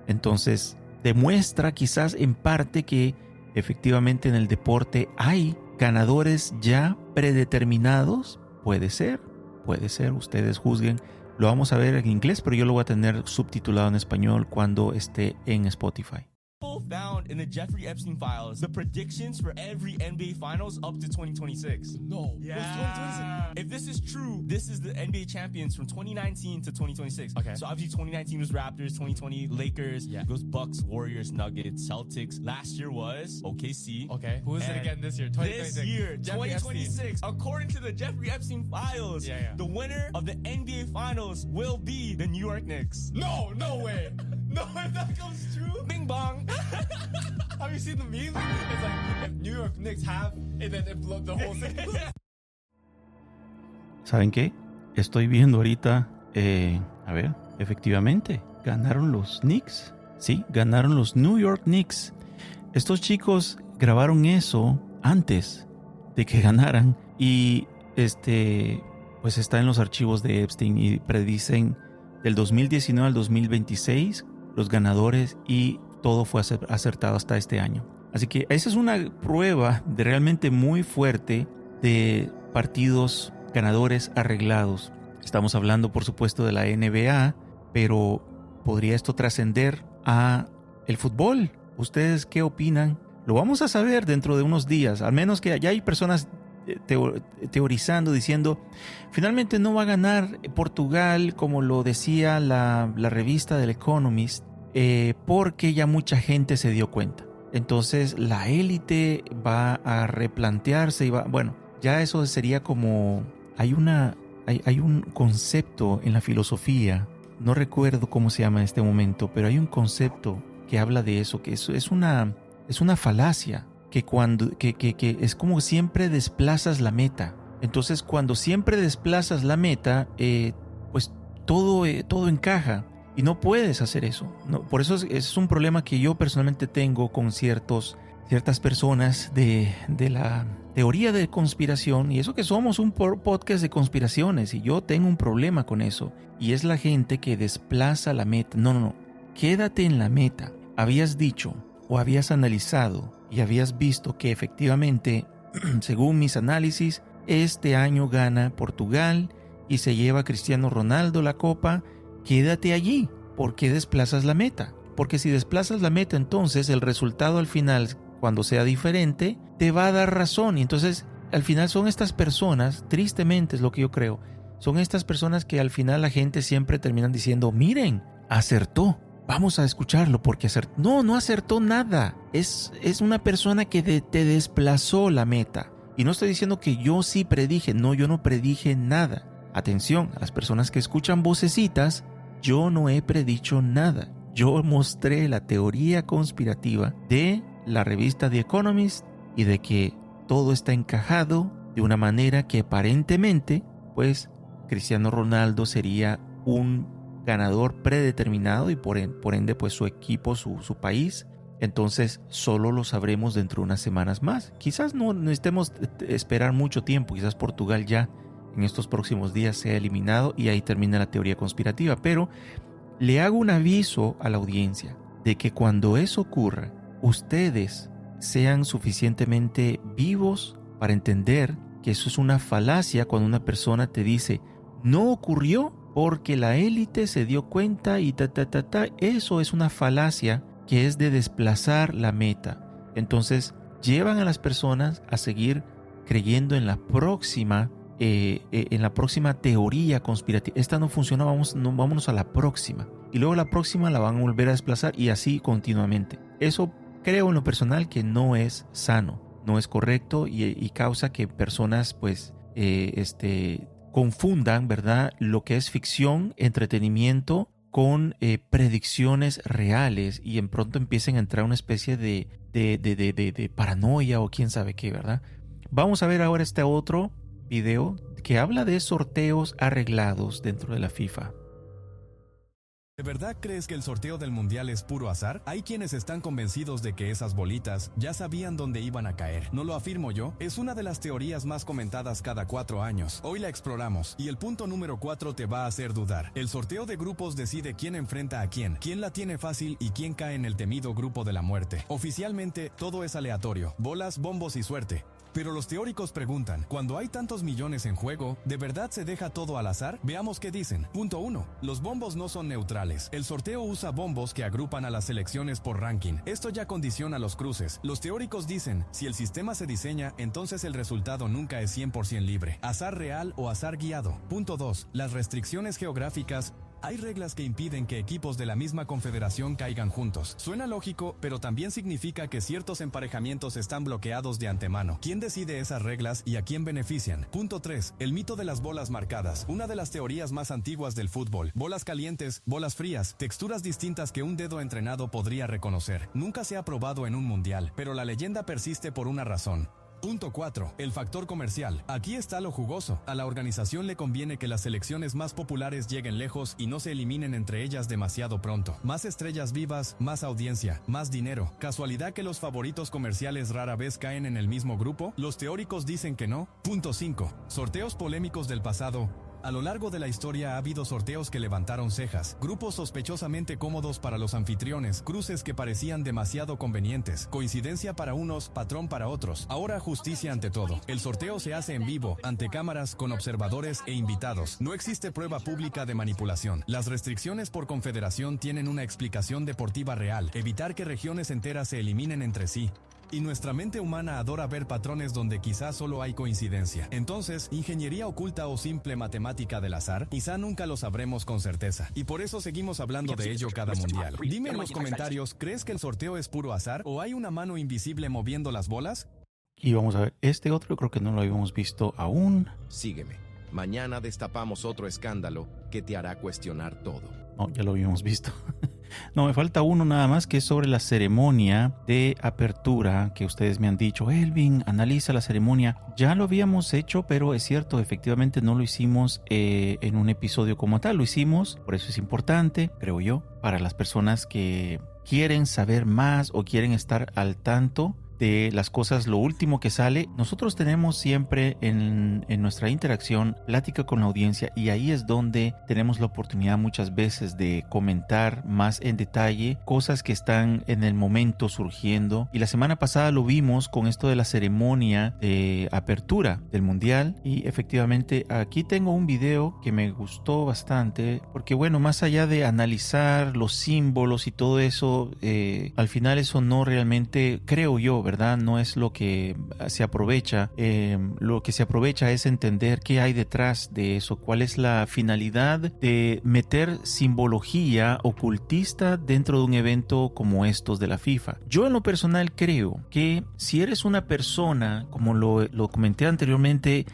Entonces demuestra quizás en parte que efectivamente en el deporte hay ganadores ya predeterminados. Puede ser, ustedes juzguen. Lo vamos a ver en inglés, pero yo lo voy a tener subtitulado en español cuando esté en Spotify. Found in the Jeffrey Epstein files the predictions for every NBA Finals up to 2026. No. Yeah. If this is true, this is the NBA champions from 2019 to 2026. Okay. So obviously 2019 was Raptors, 2020 Lakers, goes Bucks, Warriors, Nuggets, Celtics. Last year was OKC. Okay. Who is it again this year? 2026. This year, 2026. According to the Jeffrey Epstein files, the winner of the NBA Finals will be the New York Knicks. No way. No, if that comes true, bing bong. Have you seen the meme? It's like if New York Knicks have, and then it blew the whole thing. ¿Saben qué? Estoy viendo ahorita, a ver, efectivamente, ganaron los Knicks. Sí, ganaron los New York Knicks. Estos chicos grabaron eso antes de que ganaran y pues está en los archivos de Epstein y predicen del 2019 al 2026 los ganadores y todo fue acertado hasta este año. Así que esa es una prueba de realmente muy fuerte de partidos ganadores arreglados. Estamos hablando, por supuesto, de la NBA, pero ¿podría esto trascender a el fútbol? ¿Ustedes qué opinan? Lo vamos a saber dentro de unos días, al menos que ya hay personas teorizando, diciendo, finalmente no va a ganar Portugal, como lo decía la revista del Economist, porque ya mucha gente se dio cuenta. Entonces la élite va a replantearse y bueno, ya eso sería como, hay un concepto en la filosofía, no recuerdo cómo se llama en este momento, pero hay un concepto que habla de eso, que eso es una falacia, que es como siempre desplazas la meta. Entonces cuando siempre desplazas la meta, pues todo encaja y no puedes hacer eso. No, por eso es un problema que yo personalmente tengo con ciertas personas de la teoría de conspiración, y eso que somos un podcast de conspiraciones, y yo tengo un problema con eso, y es la gente que desplaza la meta. No, quédate en la meta. Habías dicho o habías analizado y habías visto que efectivamente, según mis análisis, este año gana Portugal y se lleva Cristiano Ronaldo la copa. Quédate allí. ¿Por qué desplazas la meta? Porque si desplazas la meta, entonces el resultado al final, cuando sea diferente, te va a dar razón. Y entonces, al final son estas personas, tristemente es lo que yo creo, son estas personas que al final la gente siempre terminan diciendo, miren, acertó. Vamos a escucharlo porque acertó. No acertó nada. Es una persona que te desplazó la meta. Y no estoy diciendo que yo sí predije. No, yo no predije nada. Atención, a las personas que escuchan vocecitas, yo no he predicho nada. Yo mostré la teoría conspirativa de la revista The Economist y de que todo está encajado de una manera que aparentemente, pues, Cristiano Ronaldo sería un ganador predeterminado y por ende pues su equipo, su país. Entonces solo lo sabremos dentro de unas semanas más. Quizás no necesitemos esperar mucho tiempo. Quizás Portugal ya en estos próximos días sea eliminado y ahí termina la teoría conspirativa. Pero le hago un aviso a la audiencia de que cuando eso ocurra, ustedes sean suficientemente vivos para entender que eso es una falacia cuando una persona te dice no ocurrió porque la élite se dio cuenta y eso es una falacia que es de desplazar la meta. Entonces llevan a las personas a seguir creyendo en la próxima teoría conspirativa. Esta no funcionó, vámonos a la próxima. Y luego la próxima la van a volver a desplazar y así continuamente. Eso creo en lo personal que no es sano, no es correcto y causa que personas pues confundan, ¿verdad?, lo que es ficción, entretenimiento con predicciones reales y en pronto empiecen a entrar una especie de paranoia o quién sabe qué, ¿verdad? Vamos a ver ahora este otro video que habla de sorteos arreglados dentro de la FIFA. ¿De verdad crees que el sorteo del mundial es puro azar? Hay quienes están convencidos de que esas bolitas ya sabían dónde iban a caer. No lo afirmo yo, es una de las teorías más comentadas cada 4 años. Hoy la exploramos y el punto número 4 te va a hacer dudar. El sorteo de grupos decide quién enfrenta a quién la tiene fácil y quién cae en el temido grupo de la muerte. Oficialmente todo es aleatorio, bolas, bombos y suerte. Pero los teóricos preguntan, cuando hay tantos millones en juego, ¿de verdad se deja todo al azar? Veamos qué dicen. Punto 1. Los bombos no son neutrales. El sorteo usa bombos que agrupan a las selecciones por ranking. Esto ya condiciona los cruces. Los teóricos dicen, si el sistema se diseña, entonces el resultado nunca es 100% libre. Azar real o azar guiado. Punto 2. Las restricciones geográficas. Hay reglas que impiden que equipos de la misma confederación caigan juntos. Suena lógico, pero también significa que ciertos emparejamientos están bloqueados de antemano. ¿Quién decide esas reglas y a quién benefician? Punto 3. El mito de las bolas marcadas. Una de las teorías más antiguas del fútbol. Bolas calientes, bolas frías, texturas distintas que un dedo entrenado podría reconocer. Nunca se ha probado en un mundial, pero la leyenda persiste por una razón. Punto 4. El factor comercial. Aquí está lo jugoso. A la organización le conviene que las selecciones más populares lleguen lejos y no se eliminen entre ellas demasiado pronto. Más estrellas vivas, más audiencia, más dinero. ¿Casualidad que los favoritos comerciales rara vez caen en el mismo grupo? Los teóricos dicen que no. Punto 5. Sorteos polémicos del pasado. A lo largo de la historia ha habido sorteos que levantaron cejas, grupos sospechosamente cómodos para los anfitriones, cruces que parecían demasiado convenientes, coincidencia para unos, patrón para otros. Ahora justicia ante todo. El sorteo se hace en vivo, ante cámaras, con observadores e invitados. No existe prueba pública de manipulación. Las restricciones por confederación tienen una explicación deportiva real, evitar que regiones enteras se eliminen entre sí. Y nuestra mente humana adora ver patrones donde quizás solo hay coincidencia. Entonces, ingeniería oculta o simple matemática del azar, quizá nunca lo sabremos con certeza. Y por eso seguimos hablando de ello cada mundial. Dime en los comentarios, ¿crees que el sorteo es puro azar o hay una mano invisible moviendo las bolas? Y vamos a ver, este otro creo que no lo habíamos visto aún. Sígueme. Mañana destapamos otro escándalo que te hará cuestionar todo. No, ya lo habíamos visto. No, me falta uno nada más, que es sobre la ceremonia de apertura, que ustedes me han dicho, Elvin, analiza la ceremonia. Ya lo habíamos hecho, pero es cierto, efectivamente no lo hicimos en un episodio como tal. Lo hicimos, por eso es importante, creo yo, para las personas que quieren saber más o quieren estar al tanto de las cosas, lo último que sale. Nosotros tenemos siempre en nuestra interacción plática con la audiencia, y ahí es donde tenemos la oportunidad muchas veces de comentar más en detalle cosas que están en el momento surgiendo. Y la semana pasada lo vimos con esto de la ceremonia de apertura del mundial, y efectivamente aquí tengo un video que me gustó bastante, porque bueno, más allá de analizar los símbolos y todo eso, al final eso no realmente, creo yo, ¿verdad? No es lo que se aprovecha. Lo que se aprovecha es entender qué hay detrás de eso, cuál es la finalidad de meter simbología ocultista dentro de un evento como estos de la FIFA. Yo en lo personal creo que si eres una persona, como lo comenté anteriormente,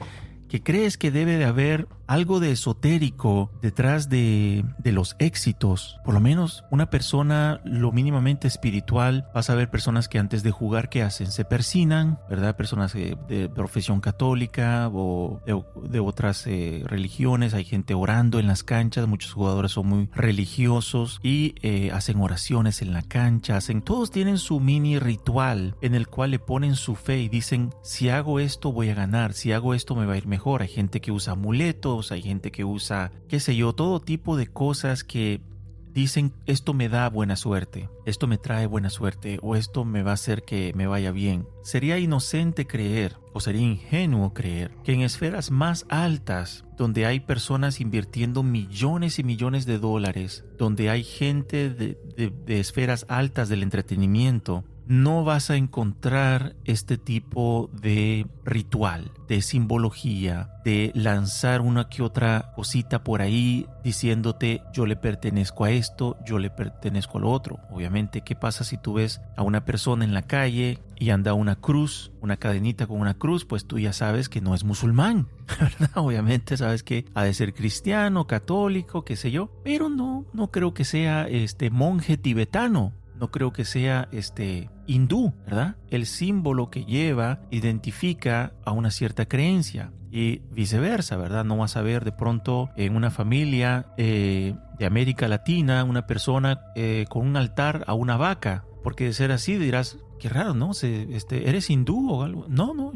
que crees que debe de haber algo de esotérico detrás de los éxitos, por lo menos una persona lo mínimamente espiritual, vas a ver personas que antes de jugar, ¿qué hacen? Se persignan, ¿verdad? Personas de profesión católica o de otras religiones. Hay gente orando en las canchas, muchos jugadores son muy religiosos y hacen oraciones en la cancha, todos tienen su mini ritual en el cual le ponen su fe y dicen, si hago esto voy a ganar, si hago esto me va a ir mejor. Hay gente que usa amuletos, hay gente que usa, qué sé yo, todo tipo de cosas que dicen, esto me da buena suerte, esto me trae buena suerte, o esto me va a hacer que me vaya bien. Sería inocente creer, o sería ingenuo creer, que en esferas más altas, donde hay personas invirtiendo millones y millones de dólares, donde hay gente de esferas altas del entretenimiento, no vas a encontrar este tipo de ritual, de simbología, de lanzar una que otra cosita por ahí diciéndote, yo le pertenezco a esto, yo le pertenezco a lo otro. Obviamente, ¿qué pasa si tú ves a una persona en la calle y anda una cruz, una cadenita con una cruz? Pues tú ya sabes que no es musulmán, ¿verdad? Obviamente sabes que ha de ser cristiano, católico, qué sé yo, pero no creo que sea monje tibetano. No creo que sea hindú, ¿verdad? El símbolo que lleva identifica a una cierta creencia y viceversa, ¿verdad? No vas a ver de pronto en una familia de América Latina una persona con un altar a una vaca, porque de ser así dirás, qué raro, ¿no? ¿Eres hindú o algo? No, no,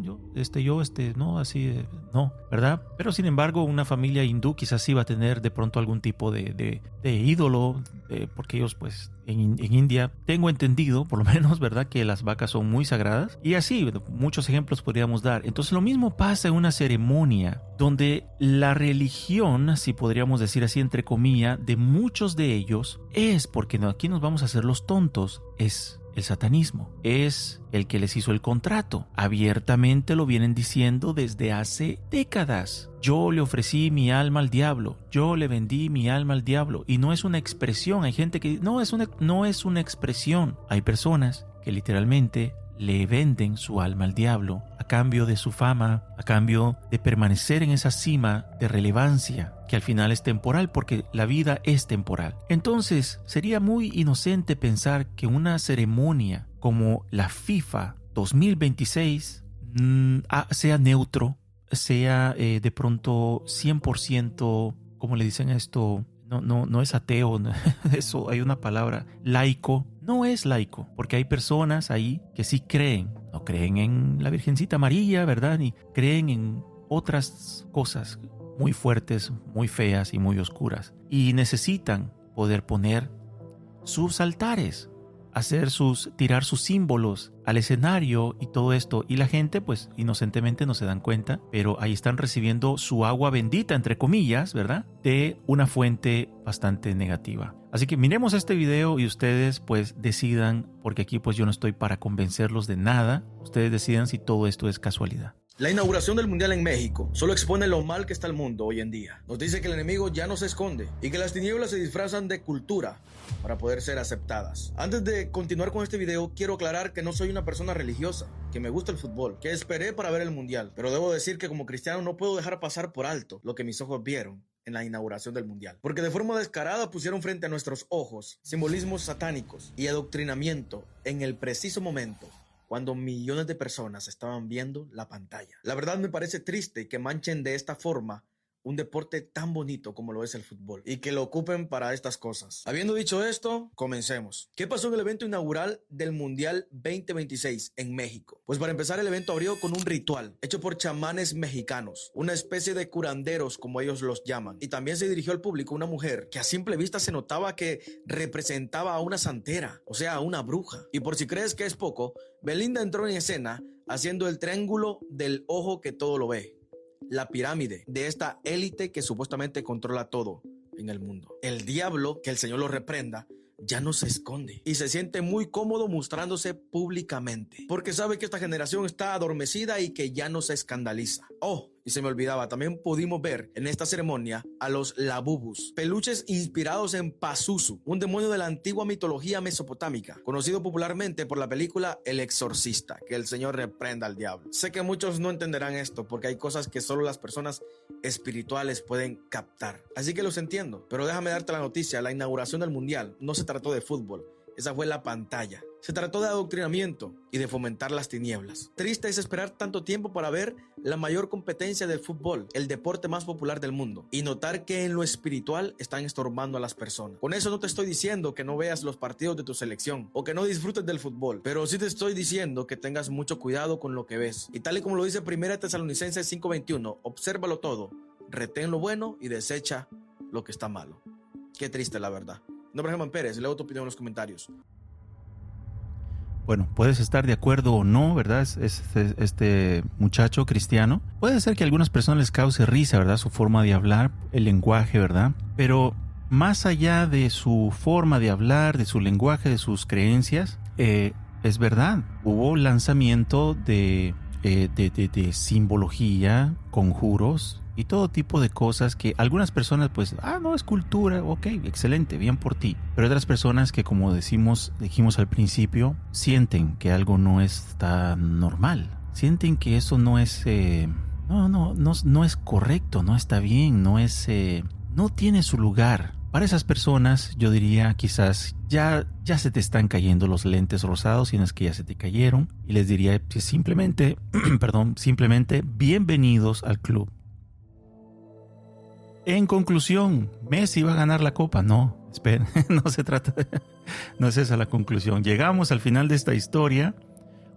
así, no, ¿verdad? Pero sin embargo, una familia hindú quizás sí va a tener de pronto algún tipo de ídolo, porque ellos, pues, en India, tengo entendido, por lo menos, ¿verdad?, que las vacas son muy sagradas. Y así, muchos ejemplos podríamos dar. Entonces, lo mismo pasa en una ceremonia donde la religión, si podríamos decir así, entre comillas, de muchos de ellos, es, porque no, aquí nos vamos a hacer los tontos, es el satanismo, es el que les hizo el contrato. Abiertamente lo vienen diciendo desde hace décadas. Yo le ofrecí mi alma al diablo, yo le vendí mi alma al diablo. Y no es una expresión. Hay gente que no es una expresión. Hay personas que literalmente le venden su alma al diablo a cambio de su fama, a cambio de permanecer en esa cima de relevancia que al final es temporal, porque la vida es temporal. Entonces, sería muy inocente pensar que una ceremonia como la FIFA 2026 sea neutro, sea de pronto 100%, ¿cómo le dicen esto? No es ateo, eso hay una palabra, laico. No es laico, porque hay personas ahí que sí creen. No creen en la Virgencita María, ¿verdad? Ni creen en otras cosas muy fuertes, muy feas y muy oscuras. Y necesitan poder poner sus altares, tirar sus símbolos al escenario y todo esto. Y la gente, pues, inocentemente no se dan cuenta, pero ahí están recibiendo su agua bendita, entre comillas, ¿verdad? De una fuente bastante negativa. Así que miremos este video y ustedes, pues, decidan, porque aquí, pues, yo no estoy para convencerlos de nada. Ustedes decidan si todo esto es casualidad. La inauguración del Mundial en México solo expone lo mal que está el mundo hoy en día. Nos dice que el enemigo ya no se esconde y que las tinieblas se disfrazan de cultura para poder ser aceptadas. Antes de continuar con este video, quiero aclarar que no soy una persona religiosa, que me gusta el fútbol, que esperé para ver el Mundial. Pero debo decir que como cristiano no puedo dejar pasar por alto lo que mis ojos vieron en la inauguración del Mundial. Porque de forma descarada pusieron frente a nuestros ojos simbolismos satánicos y adoctrinamiento en el preciso momento cuando millones de personas estaban viendo la pantalla. La verdad me parece triste que manchen de esta forma un deporte tan bonito como lo es el fútbol y que lo ocupen para estas cosas. Habiendo dicho esto, comencemos. ¿Qué pasó en el evento inaugural del Mundial 2026 en México? Pues para empezar, el evento abrió con un ritual hecho por chamanes mexicanos, una especie de curanderos como ellos los llaman, y también se dirigió al público una mujer que a simple vista se notaba que representaba a una santera, o sea, a una bruja. Y por si crees que es poco, Belinda entró en escena haciendo el triángulo del ojo que todo lo ve, la pirámide de esta élite que supuestamente controla todo en el mundo. El diablo, que el Señor lo reprenda, ya no se esconde y se siente muy cómodo mostrándose públicamente, porque sabe que esta generación está adormecida y que ya no se escandaliza. Oh, y se me olvidaba, también pudimos ver en esta ceremonia a los Labubus, peluches inspirados en Pazuzu, un demonio de la antigua mitología mesopotámica, conocido popularmente por la película El Exorcista. Que el Señor reprenda al diablo. Sé que muchos no entenderán esto porque hay cosas que solo las personas espirituales pueden captar, así que los entiendo, pero déjame darte la noticia. La inauguración del Mundial no se trató de fútbol, esa fue la pantalla. Se trató de adoctrinamiento y de fomentar las tinieblas. Triste es esperar tanto tiempo para ver la mayor competencia del fútbol, el deporte más popular del mundo, y notar que en lo espiritual están estorbando a las personas. Con eso no te estoy diciendo que no veas los partidos de tu selección o que no disfrutes del fútbol, pero sí te estoy diciendo que tengas mucho cuidado con lo que ves. Y tal y como lo dice 1 Tesalonicenses 5:21, obsérvalo todo, retén lo bueno y desecha lo que está malo. Qué triste, la verdad. Mi nombre es Germán Pérez, leo tu opinión en los comentarios. Bueno, puedes estar de acuerdo o no, ¿verdad? Este muchacho cristiano. Puede ser que a algunas personas les cause risa, ¿verdad? Su forma de hablar, el lenguaje, ¿verdad? Pero más allá de su forma de hablar, de su lenguaje, de sus creencias, es verdad. Hubo lanzamiento de simbología, conjuros y todo tipo de cosas que algunas personas pues, no es cultura, ok, excelente, bien por ti. Pero otras personas que, como dijimos al principio, sienten que algo no está normal. Sienten que eso no es, no es correcto, no está bien, no tiene su lugar. Para esas personas, yo diría, quizás ya se te están cayendo los lentes rosados, si no es que ya se te cayeron. Y les diría que simplemente, simplemente bienvenidos al club. En conclusión, ¿Messi va a ganar la copa? No, espera, no es esa la conclusión. Llegamos al final de esta historia,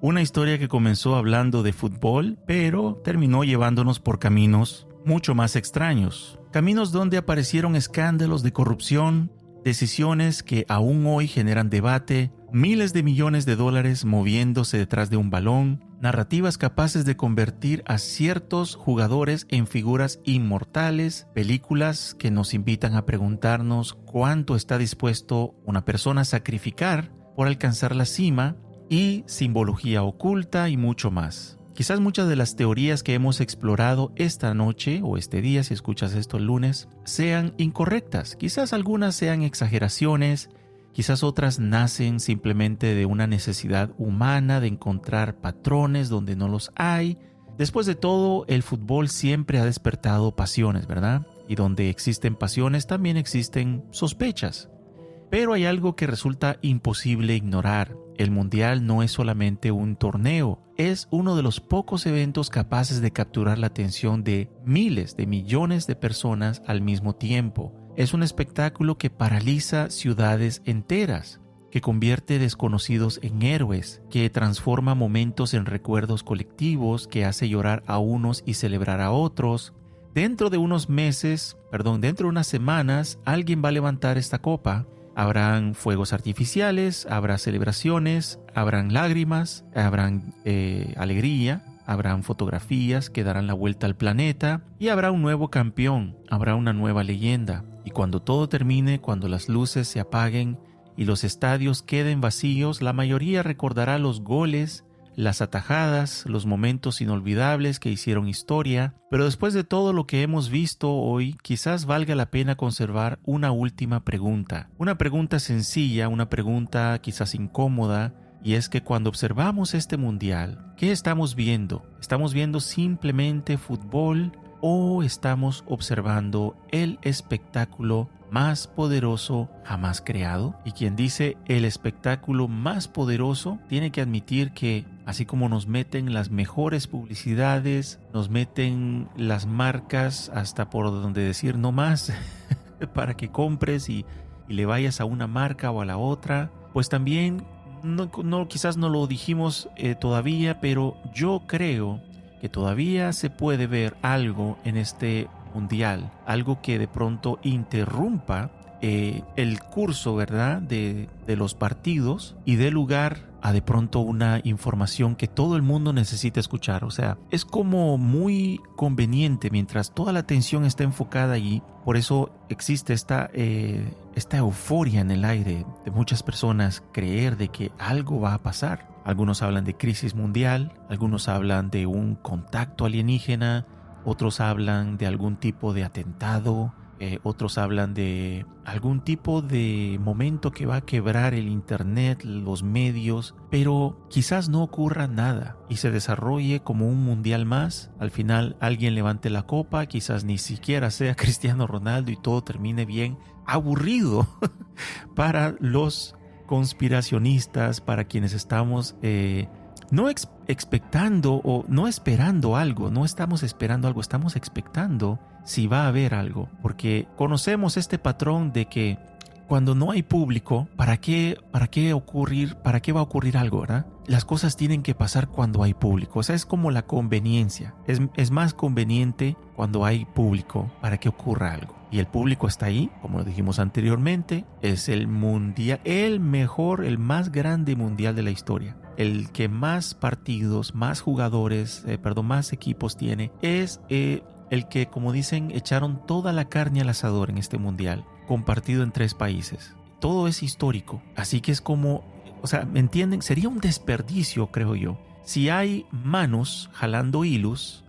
una historia que comenzó hablando de fútbol, pero terminó llevándonos por caminos mucho más extraños. Caminos donde aparecieron escándalos de corrupción, decisiones que aún hoy generan debate, miles de millones de dólares moviéndose detrás de un balón, narrativas capaces de convertir a ciertos jugadores en figuras inmortales, películas que nos invitan a preguntarnos cuánto está dispuesto una persona a sacrificar por alcanzar la cima, y simbología oculta y mucho más. Quizás muchas de las teorías que hemos explorado esta noche o este día, si escuchas esto el lunes, sean incorrectas. Quizás algunas sean exageraciones, quizás otras nacen simplemente de una necesidad humana de encontrar patrones donde no los hay. Después de todo, el fútbol siempre ha despertado pasiones, ¿verdad? Y donde existen pasiones también existen sospechas. Pero hay algo que resulta imposible ignorar. el Mundial no es solamente un torneo, es uno de los pocos eventos capaces de capturar la atención de miles de millones de personas al mismo tiempo. Es un espectáculo que paraliza ciudades enteras, que convierte desconocidos en héroes, que transforma momentos en recuerdos colectivos, que hace llorar a unos y celebrar a otros. Dentro de unas semanas, alguien va a levantar esta copa. Habrán fuegos artificiales, habrá celebraciones, habrán lágrimas, habrán alegría, habrán fotografías que darán la vuelta al planeta y habrá un nuevo campeón, habrá una nueva leyenda. Y cuando todo termine, cuando las luces se apaguen y los estadios queden vacíos, la mayoría recordará los goles, las atajadas, los momentos inolvidables que hicieron historia. Pero después de todo lo que hemos visto hoy, quizás valga la pena conservar una última pregunta. Una pregunta sencilla, una pregunta quizás incómoda, y es que cuando observamos este mundial, ¿qué estamos viendo? ¿Estamos viendo simplemente fútbol o estamos observando el espectáculo más poderoso jamás creado? Y quien dice el espectáculo más poderoso tiene que admitir que así como nos meten las mejores publicidades, nos meten las marcas hasta por donde decir no más para que compres y le vayas a una marca o a la otra, pues también quizás no lo dijimos todavía, pero yo creo que todavía se puede ver algo en este mundial, algo que de pronto interrumpa el curso, ¿verdad?, de los partidos y dé lugar a de pronto una información que todo el mundo necesita escuchar. O sea, es como muy conveniente mientras toda la atención está enfocada allí. Por eso existe esta euforia en el aire de muchas personas creer de que algo va a pasar. Algunos hablan de crisis mundial, algunos hablan de un contacto alienígena, otros hablan de algún tipo de atentado, otros hablan de algún tipo de momento que va a quebrar el internet, los medios, pero quizás no ocurra nada y se desarrolle como un mundial más. Al final alguien levante la copa, quizás ni siquiera sea Cristiano Ronaldo y todo termine bien aburrido para los conspiracionistas, para quienes estamos no expectando o no esperando algo, no estamos esperando algo, estamos expectando si va a haber algo, porque conocemos este patrón de que cuando no hay público, ¿para qué va a ocurrir algo, verdad? Las cosas tienen que pasar cuando hay público. O sea, es como la conveniencia. Es más conveniente cuando hay público para que ocurra algo. Y el público está ahí, como lo dijimos anteriormente, es el mundial, el mejor, el más grande mundial de la historia. El que más partidos, más jugadores, más equipos tiene, es el que, como dicen, echaron toda la carne al asador en este mundial, compartido en 3 países. Todo es histórico, así que es como, o sea, ¿me entienden? Sería un desperdicio, creo yo. Si hay manos jalando hilos,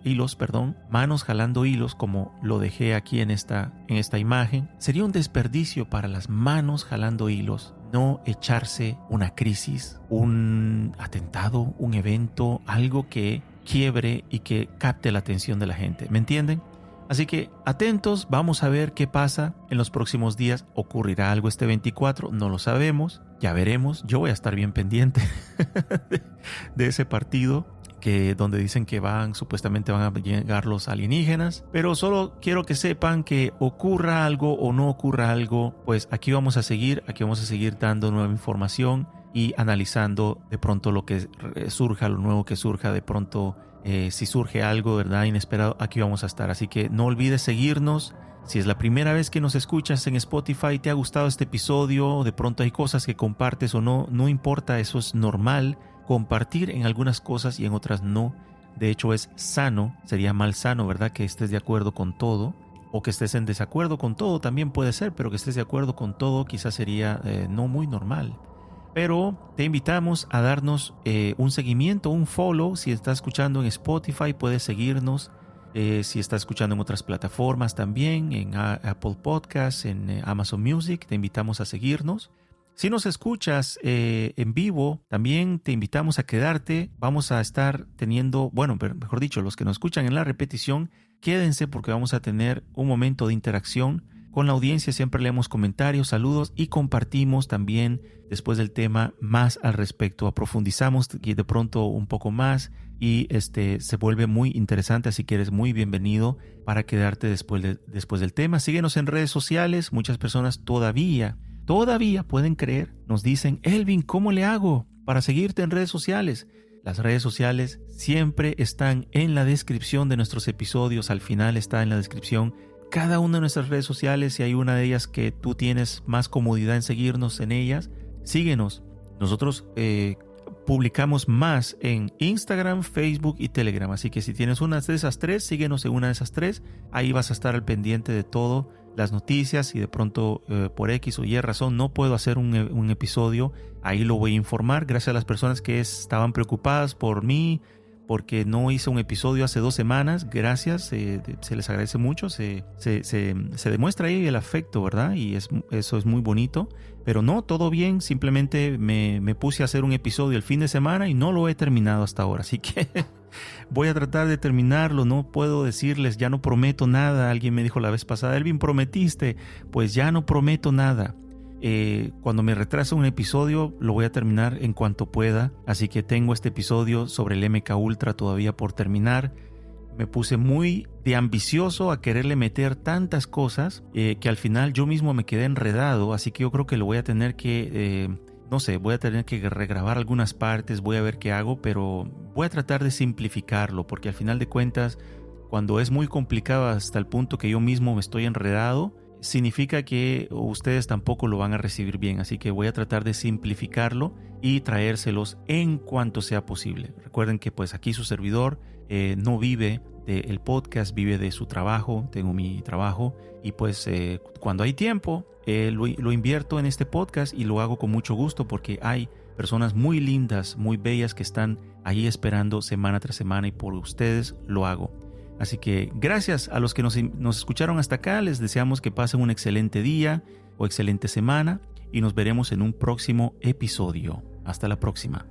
como lo dejé aquí en esta imagen, sería un desperdicio para las manos jalando hilos no echarse una crisis, un atentado, un evento, algo que quiebre y que capte la atención de la gente. ¿Me entienden? Así que atentos, vamos a ver qué pasa en los próximos días. ¿Ocurrirá algo este 24? No lo sabemos, ya veremos. Yo voy a estar bien pendiente de ese partido donde dicen que supuestamente van a llegar los alienígenas. Pero solo quiero que sepan que ocurra algo o no ocurra algo, pues aquí vamos a seguir dando nueva información y analizando de pronto lo que surja, lo nuevo que surja, de pronto si surge algo, ¿verdad?, inesperado, aquí vamos a estar. Así que no olvides seguirnos. Si es la primera vez que nos escuchas en Spotify, te ha gustado este episodio, de pronto hay cosas que compartes o no importa, eso es normal. Compartir en algunas cosas y en otras no. De hecho es sano, sería mal sano, ¿verdad?, que estés de acuerdo con todo o que estés en desacuerdo con todo, también puede ser, pero que estés de acuerdo con todo quizás sería no muy normal. Pero te invitamos a darnos un seguimiento, un follow. Si estás escuchando en Spotify, puedes seguirnos. Si estás escuchando en otras plataformas también, en Apple Podcasts, en Amazon Music, te invitamos a seguirnos. Si nos escuchas en vivo, también te invitamos a quedarte. Vamos a estar teniendo, mejor dicho, los que nos escuchan en la repetición, quédense porque vamos a tener un momento de interacción con la audiencia, siempre leemos comentarios, saludos y compartimos también después del tema más al respecto. Profundizamos de pronto un poco más y se vuelve muy interesante, así que eres muy bienvenido para quedarte después del tema. Síguenos en redes sociales. Muchas personas todavía pueden creer, nos dicen: Elvin, ¿cómo le hago para seguirte en redes sociales? Las redes sociales siempre están en la descripción de nuestros episodios. Al final está en la descripción cada una de nuestras redes sociales. Si hay una de ellas que tú tienes más comodidad en seguirnos en ellas, síguenos. Nosotros publicamos más en Instagram, Facebook y Telegram. Así que si tienes una de esas tres, síguenos en una de esas tres. Ahí vas a estar al pendiente de todo, las noticias, y de pronto por X o Y razón no puedo hacer un episodio. Ahí lo voy a informar. Gracias a las personas que estaban preocupadas por mí porque no hice un episodio hace 2 semanas. Gracias, se les agradece mucho. Se demuestra ahí el afecto, ¿verdad? Y eso es muy bonito. Pero no, todo bien. Simplemente me puse a hacer un episodio el fin de semana y no lo he terminado hasta ahora. Así que voy a tratar de terminarlo. No puedo decirles, ya no prometo nada. Alguien me dijo la vez pasada: Elvin, ¿prometiste? Pues ya no prometo nada. Cuando me retrase un episodio lo voy a terminar en cuanto pueda. Así que tengo este episodio sobre el MK Ultra todavía por terminar. Me puse muy de ambicioso a quererle meter tantas cosas que al final yo mismo me quedé enredado. Así que yo creo que lo voy a tener que voy a tener que regrabar algunas partes. Voy a ver qué hago, pero voy a tratar de simplificarlo, porque al final de cuentas, cuando es muy complicado hasta el punto que yo mismo me estoy enredado, significa que ustedes tampoco lo van a recibir bien. Así que voy a tratar de simplificarlo y traérselos en cuanto sea posible. Recuerden que pues aquí su servidor no vive del podcast, vive de su trabajo. Tengo mi trabajo y pues cuando hay tiempo lo invierto en este podcast, y lo hago con mucho gusto porque hay personas muy lindas, muy bellas que están ahí esperando semana tras semana, y por ustedes lo hago. Así que gracias a los que nos escucharon hasta acá. Les deseamos que pasen un excelente día o excelente semana, y nos veremos en un próximo episodio. Hasta la próxima.